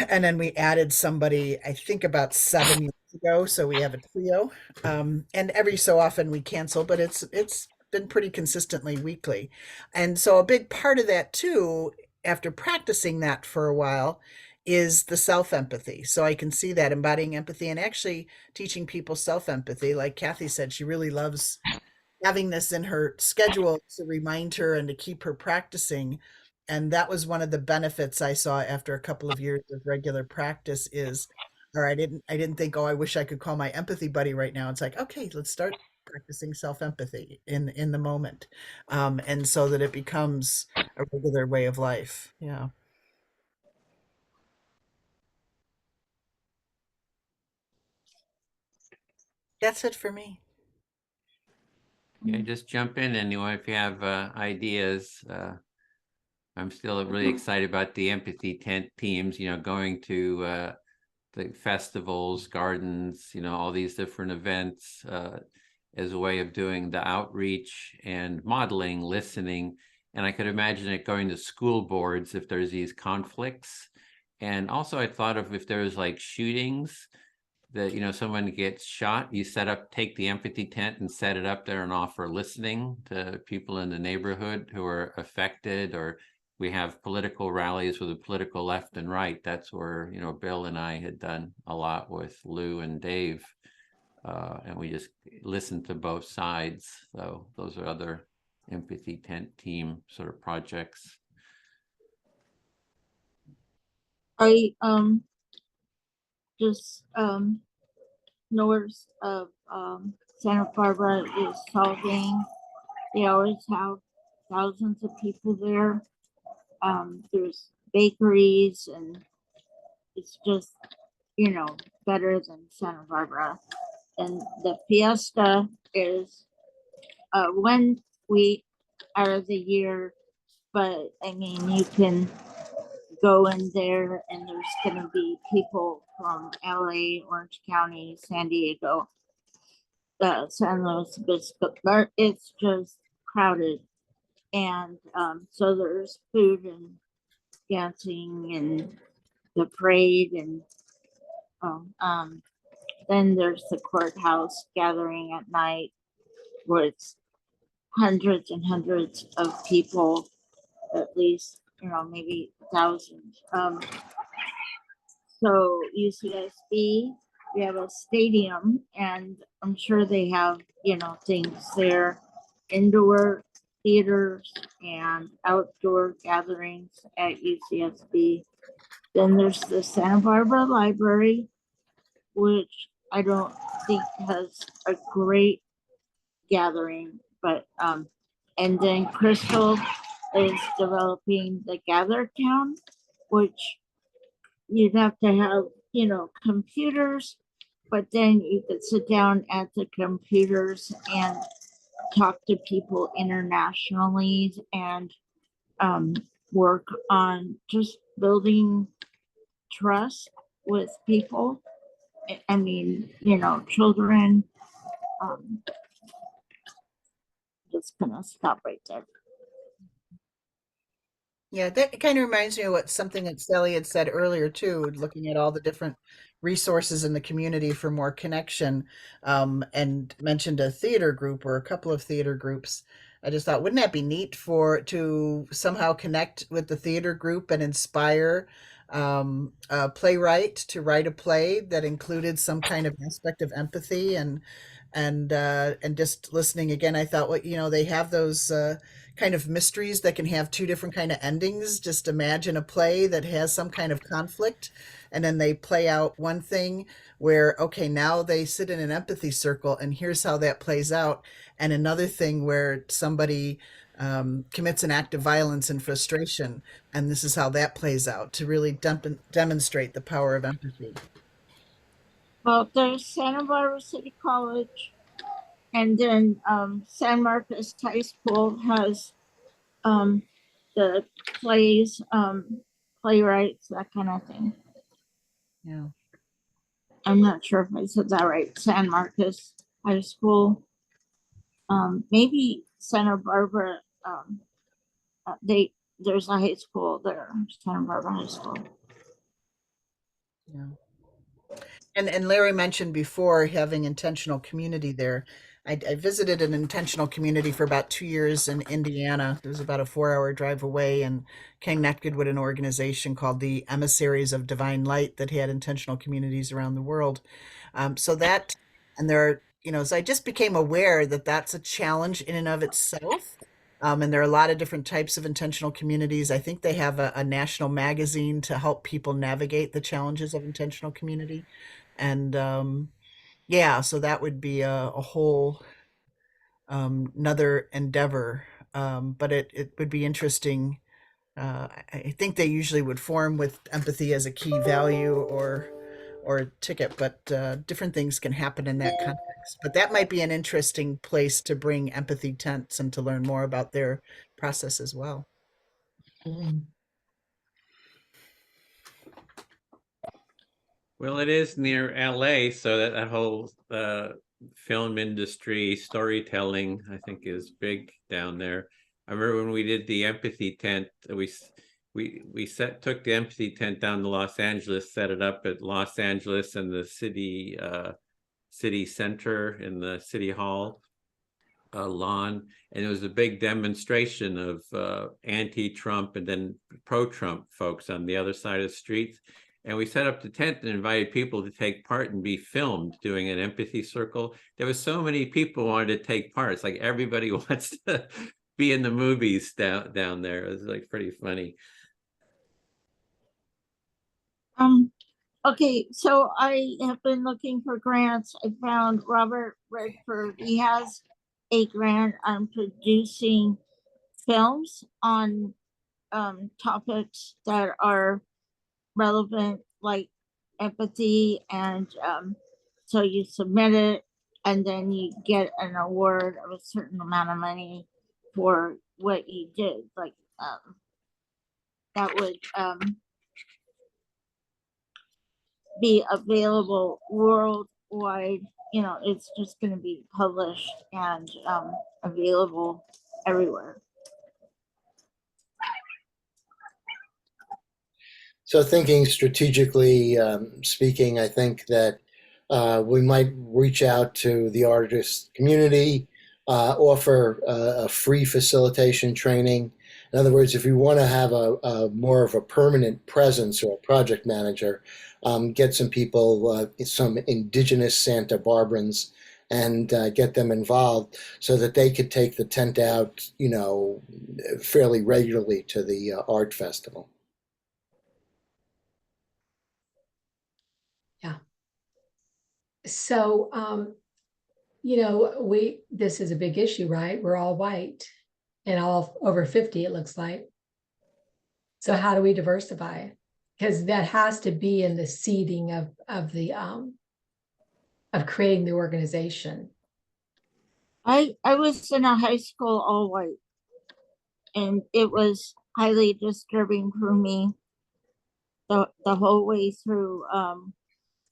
And then we added somebody, I think about 7 years ago. So we have a trio. And every so often we cancel, but it's been pretty consistently weekly. And so a big part of that too, after practicing that for a while, is the self-empathy. So I can see that embodying empathy and actually teaching people self-empathy. Like Kathy said, she really loves having this in her schedule to remind her and to keep her practicing. And that was one of the benefits I saw after a couple of years of regular practice is, or I didn't think, oh, I wish I could call my empathy buddy right now. It's like, okay, let's start practicing self-empathy in the moment. And so that it becomes a regular way of life. Yeah. That's it for me. Yeah, just jump in, anyone, if you have ideas. I'm still really excited about the empathy tent teams, going to the festivals, gardens, all these different events as a way of doing the outreach and modeling, listening. And I could imagine it going to school boards if there's these conflicts. And also I thought of if there was like shootings, that someone gets shot, you take the empathy tent and set it up there and offer listening to people in the neighborhood who are affected. Or we have political rallies with the political left and right. That's where Bill and I had done a lot with Lou and Dave, and we just listened to both sides. So those are other empathy tent team sort of projects. I just north of Santa Barbara is solving. They always have thousands of people there. There's bakeries and it's just better than Santa Barbara. And the fiesta is 1 week out of the year, but I mean you can go in there and there's going to be people from LA, Orange County, San Diego, San Luis Obispo, but it's just crowded. And so there's food and dancing and the parade and then there's the courthouse gathering at night where it's hundreds and hundreds of people, at least maybe thousands. So UCSB, we have a stadium, and I'm sure they have things there, indoor theaters and outdoor gatherings at UCSB. Then there's the Santa Barbara Library, which I don't think has a great gathering, but and then Crystal is developing the Gather Town, which you'd have to have, computers, but then you could sit down at the computers and talk to people internationally and work on just building trust with people. I mean, children. Just gonna stop right there. Yeah, that kind of reminds me of something that Sally had said earlier too, looking at all the different resources in the community for more connection, and mentioned a theater group or a couple of theater groups. I just thought, wouldn't that be neat to somehow connect with the theater group and inspire a playwright to write a play that included some kind of aspect of empathy and just listening again. I thought, what, they have those kind of mysteries that can have two different kind of endings. Just imagine a play that has some kind of conflict, and then they play out one thing where, okay, now they sit in an empathy circle, and here's how that plays out, and another thing where somebody commits an act of violence and frustration, and this is how that plays out, to really demonstrate the power of empathy. Well, there's Santa Barbara City College, and then San Marcos High School has the plays, playwrights, that kind of thing. Yeah. I'm not sure if I said that right. San Marcos High School, maybe Santa Barbara. There's a high school there, Santa Barbara High School. Yeah. And Larry mentioned before having intentional community there. I visited an intentional community for about 2 years in Indiana. It was about a 4-hour drive away, and connected with an organization called the Emissaries of Divine Light that had intentional communities around the world. So that, and there are, so I just became aware that that's a challenge in and of itself. And there are a lot of different types of intentional communities. I think they have a national magazine to help people navigate the challenges of intentional community. And yeah, so that would be a whole another endeavor. But it would be interesting. I think they usually would form with empathy as a key value or ticket, but different things can happen in that context. But that might be an interesting place to bring empathy tents and to learn more about their process as well. Well, it is near LA, so that whole film industry storytelling, I think, is big down there. I remember when we did the empathy tent, we took the empathy tent down to Los Angeles, set it up at Los Angeles and the city center in the city hall lawn, and it was a big demonstration of anti-Trump and then pro-Trump folks on the other side of the street. And we set up the tent and invited people to take part and be filmed doing an empathy circle. There was so many people wanted to take part. It's like everybody wants to be in the movies down there. It was like pretty funny. Okay, so I have been looking for grants. I found Robert Redford. He has a grant on producing films on topics that are relevant, like empathy, and so you submit it, and then you get an award of a certain amount of money for what you did. Like that would be available worldwide. It's just going to be published and available everywhere. So thinking strategically speaking, I think that we might reach out to the artist community, offer a free facilitation training. In other words, if you want to have a more of a permanent presence or a project manager, get some people, some indigenous Santa Barbarans, and get them involved so that they could take the tent out, fairly regularly to the art festival. So, this is a big issue, right? We're all white and all over 50, it looks like. So how do we diversify? Because that has to be in the seeding of creating the organization. I was in a high school all white, and it was highly disturbing for me the whole way through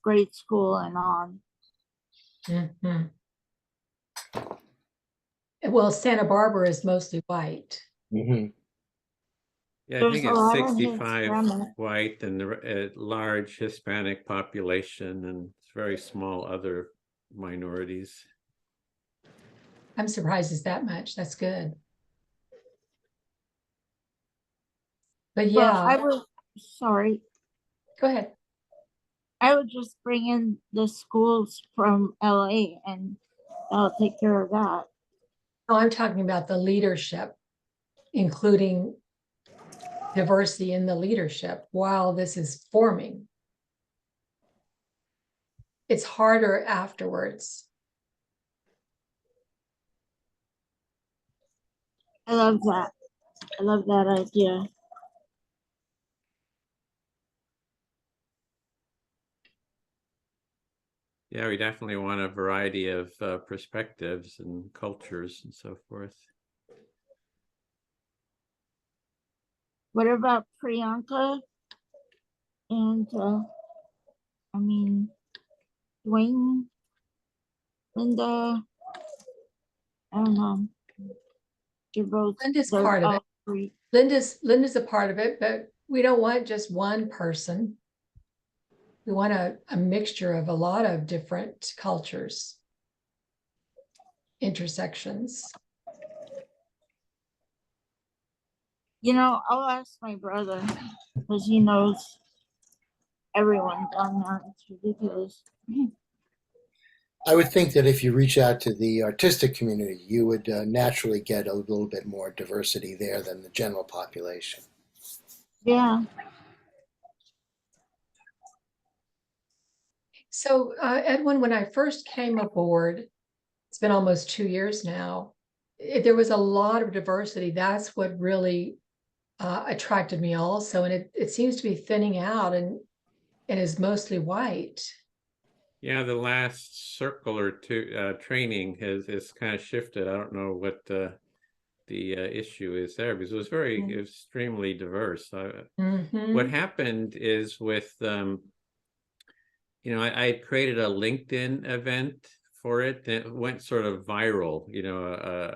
grade school and on. Mm-hmm. Well, Santa Barbara is mostly white. Mm-hmm. Yeah, I There's think a it's lot of 65 Hispanic. white and a large Hispanic population and very small other minorities. I'm surprised it's that much. That's good. But Well, yeah, sorry. Go ahead. I would just bring in the schools from LA and I'll take care of that. No, I'm talking about the leadership, including diversity in the leadership while this is forming. It's harder afterwards. I love that. I love that idea. Yeah, we definitely want a variety of perspectives and cultures and so forth. What about Priyanka and I mean Dwayne, Linda? I don't know. They're both. Linda's they're part of all it. great. Linda's a part of it, but we don't want just one person. We want a mixture of a lot of different cultures, intersections. You know, I'll ask my brother because he knows everyone down there. It's ridiculous. I would think that if you reach out to the artistic community, you would naturally get a little bit more diversity there than the general population. Yeah. So, Edwin, when I first came aboard, it's been almost 2 years now, there was a lot of diversity. That's what really attracted me also. And it seems to be thinning out and is mostly white. Yeah, the last circle or two training has kind of shifted. I don't know what the issue is there because it was very extremely diverse. What happened is with you know, I had created a LinkedIn event for it that went sort of viral, you know,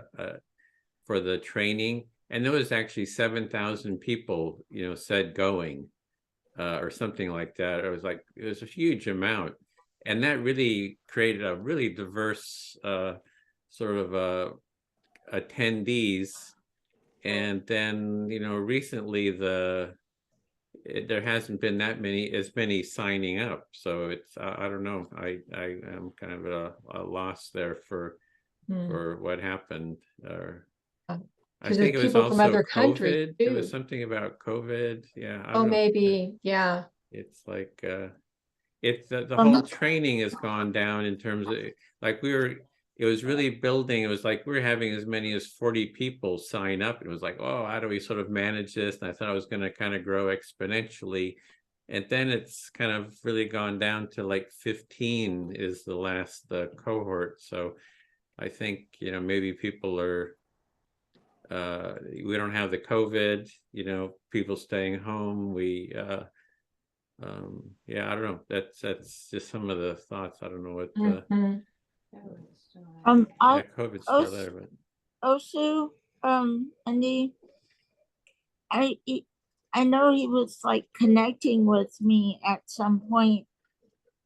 for the training, and there was actually 7,000 people, you know, said going or something like that. It was a huge amount. And that really created a really diverse sort of attendees. And then, you know, recently there hasn't been as many signing up. So it's, I don't know, I am kind of at a loss there for what happened. I think it was people from also other countries COVID. too. There was something about COVID. Yeah. I Oh, don't know. maybe. Yeah. It's like, it's the whole training has gone down in terms of like it was really building. It was like we were having as many as 40 people sign up. And it was like, oh, how do we sort of manage this? And I thought I was going to kind of grow exponentially. And then it's kind of really gone down to like 15 is the last cohort. So I think, you know, maybe people are, we don't have the COVID, you know, people staying home. Yeah, I don't know. That's just some of the thoughts. I don't know what I COVID's still there, but Osu, Andy, I know he was like connecting with me at some point,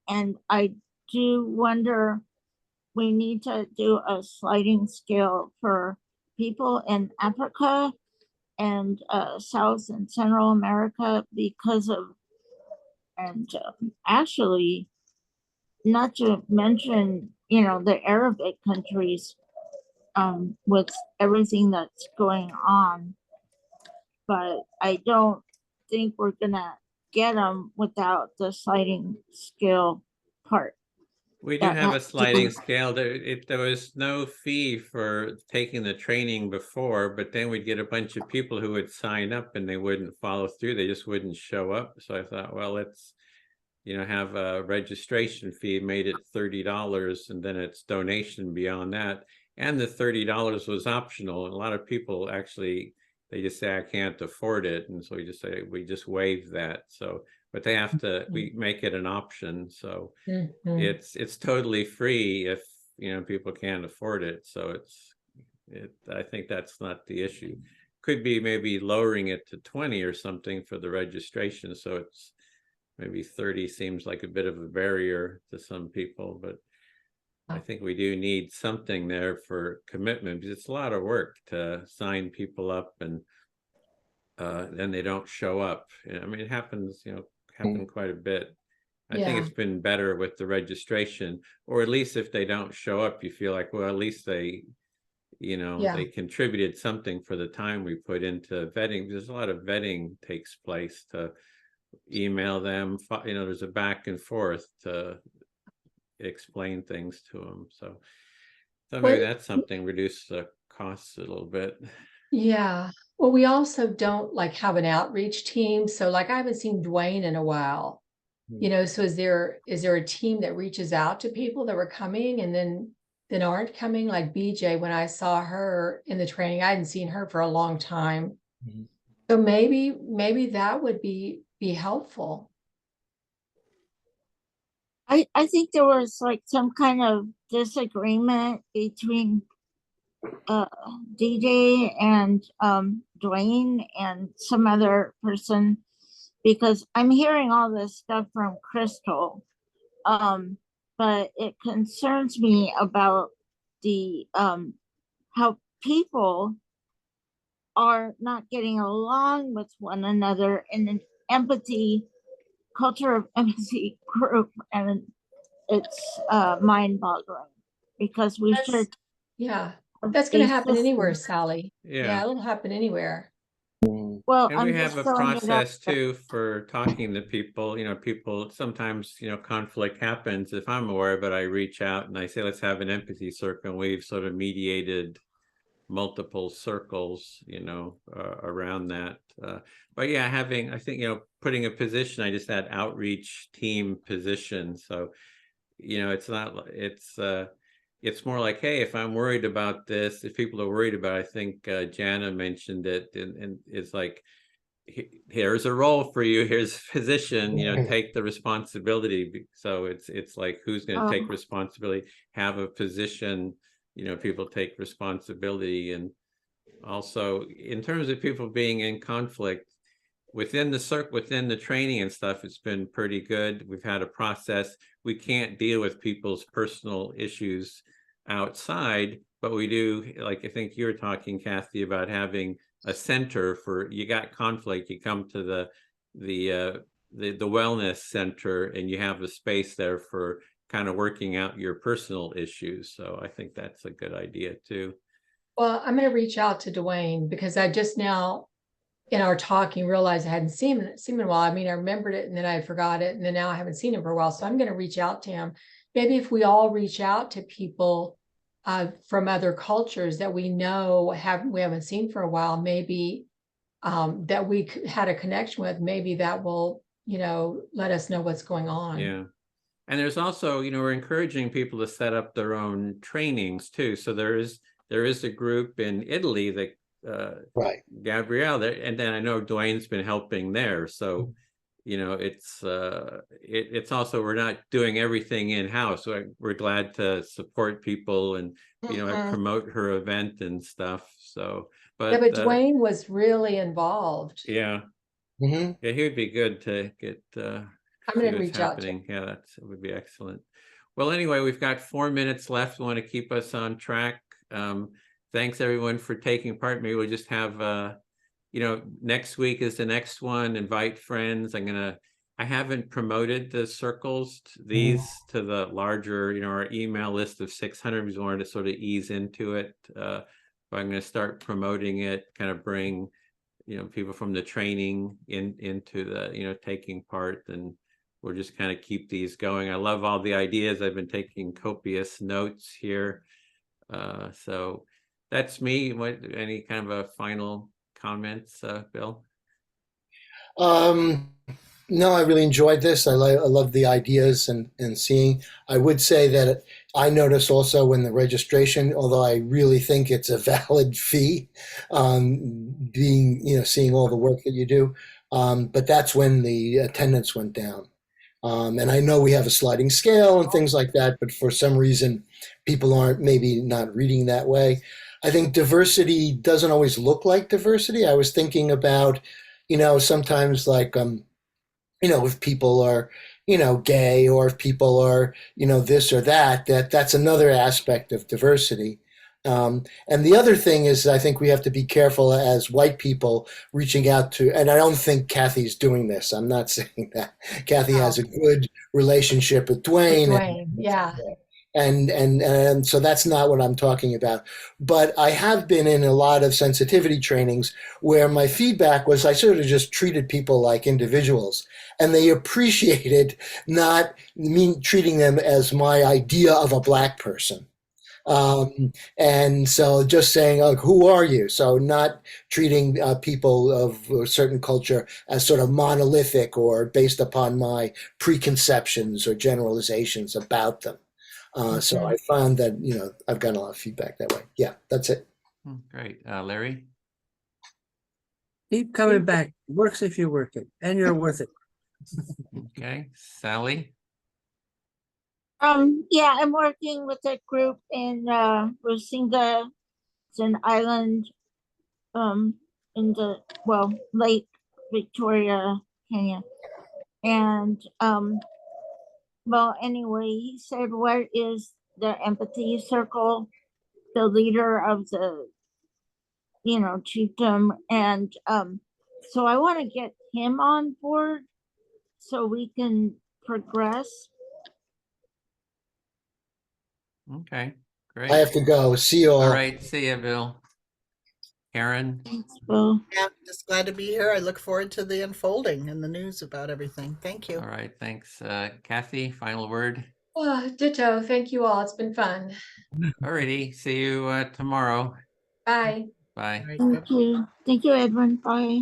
and I do wonder we need to do a sliding scale for people in Africa and South and Central America because of, and actually, not to mention, you know, the Arabic countries with everything that's going on. But I don't think we're gonna get them without the sliding scale part. we do That have a has to sliding be- scale. There was no fee for taking the training before, but then we'd get a bunch of people who would sign up and they wouldn't follow through. They just wouldn't show up. So I thought, well, let's, you know, have a registration fee, made it $30, and then it's donation beyond that. And the $30 was optional. And a lot of people actually, they just say, I can't afford it. And so we just say, we just waive that. So, but they have to, we make it an option. So it's totally free if, you know, people can't afford it. So I think that's not the issue. Could be maybe lowering it to 20 or something for the registration. So it's maybe 30 seems like a bit of a barrier to some people, but I think we do need something there for commitment because it's a lot of work to sign people up and then they don't show up. I mean, it happens, you know, happened quite a bit. I think Yeah. it's been better with the registration, or at least if they don't show up, you feel like, well, at least they, Yeah. they contributed something for the time we put into vetting. There's a lot of vetting takes place to email them, there's a back and forth to explain things to them. So maybe that's something, reduce the costs a little bit. Yeah. Well, we also don't like have an outreach team. So like I haven't seen Dwayne in a while. So is there a team that reaches out to people that were coming and then aren't coming? Like BJ, when I saw her in the training, I hadn't seen her for a long time. Mhm. So maybe that would be helpful. I think there was like some kind of disagreement between DJ and Dwayne and some other person, because I'm hearing all this stuff from Crystal. But it concerns me about the how people are not getting along with one another in an empathy culture of empathy group, and it's mind-boggling because we should Yeah. have That's going a to happen anywhere, system. Sally. Yeah. It'll happen anywhere. Well, And I'm we just have a throwing it out process there. too for talking to people. People sometimes, conflict happens. If I'm aware of it, I reach out and I say, let's have an empathy circle. And we've sort of mediated multiple circles, around that. But yeah, I think, putting a position, I just had outreach team position. So, it's not, it's more like, hey, if I'm worried about this, if people are worried about it, I think Jana mentioned it, and it's like, here's a role for you, here's a position, take the responsibility. So it's like, who's going to take responsibility, have a position, people take responsibility. And also in terms of people being in conflict within the training and stuff, it's been pretty good. We've had a process. We can't deal with people's personal issues outside, but we do, like I think you were talking, Kathy, about having a center for, you got conflict, you come to the wellness center and you have a space there for kind of working out your personal issues. So I think that's a good idea too. Well, I'm going to reach out to Dwayne because I just now in our talking realized I hadn't seen him in a while. I mean, I remembered it and then I forgot it. And then now I haven't seen him for a while. So I'm going to reach out to him. Maybe if we all reach out to people from other cultures that we know we haven't seen for a while, maybe that we had a connection with, maybe that will, let us know what's going on. Yeah. And there's also, we're encouraging people to set up their own trainings too. So there is a group in Italy that Right. Gabrielle there, and then I know Dwayne's been helping there. So, it's also, we're not doing everything in-house. We're glad to support people and, promote her event and stuff. So, but Dwayne was really involved. Yeah. Mm-hmm. Yeah, he would be good to get I'm going to reach out to him. Yeah, that would be excellent. Well, anyway, we've got 4 minutes left. We want to keep us on track. Thanks everyone for taking part. Maybe we'll just have, next week is the next one. Invite friends. I haven't promoted the circles, to the larger, our email list of 600. We wanted to sort of ease into it. But I'm going to start promoting it, kind of bring, people from the training into the, taking part, and we'll just kind of keep these going. I love all the ideas. I've been taking copious notes here. So that's me. Any kind of a final comments, Bill? No, I really enjoyed this. I love the ideas and seeing. I would say that I notice also when the registration, although I really think it's a valid fee, seeing all the work that you do, but that's when the attendance went down. And I know we have a sliding scale and things like that, but for some reason, people aren't maybe not reading that way. I think diversity doesn't always look like diversity. I was thinking about, sometimes like, if people are, gay, or if people are, this or that, that's another aspect of diversity. And the other thing is, I think we have to be careful as white people reaching out to, and I don't think Kathy's doing this. I'm not saying that. Kathy has a good relationship with Dwayne. Dwayne, yeah. And so that's not what I'm talking about. But I have been in a lot of sensitivity trainings where my feedback was I sort of just treated people like individuals, and they appreciated not me treating them as my idea of a black person. And so just saying, like, who are you? So not treating people of a certain culture as sort of monolithic or based upon my preconceptions or generalizations about them. So I found that, I've gotten a lot of feedback that way. Yeah, that's it. Great. Larry? Keep coming back. Works if you work it, and you're worth it. Okay. Sally? Yeah, I'm working with a group in Rusinga. It's an island in the Lake Victoria Canyon. And anyway, he said, what is the empathy circle? The leader of the chiefdom. And so I want to get him on board so we can progress. Okay. Great. I have to go. See you all. All right. See you, Bill. Karen? Thanks, Bill. Yeah, just glad to be here. I look forward to the unfolding and the news about everything. Thank you. All right. Thanks. Kathy, final word? Ditto. Thank you all. It's been fun. All righty. See you tomorrow. Bye. Bye. All right, Thank you. Thank you, Edwin. Bye.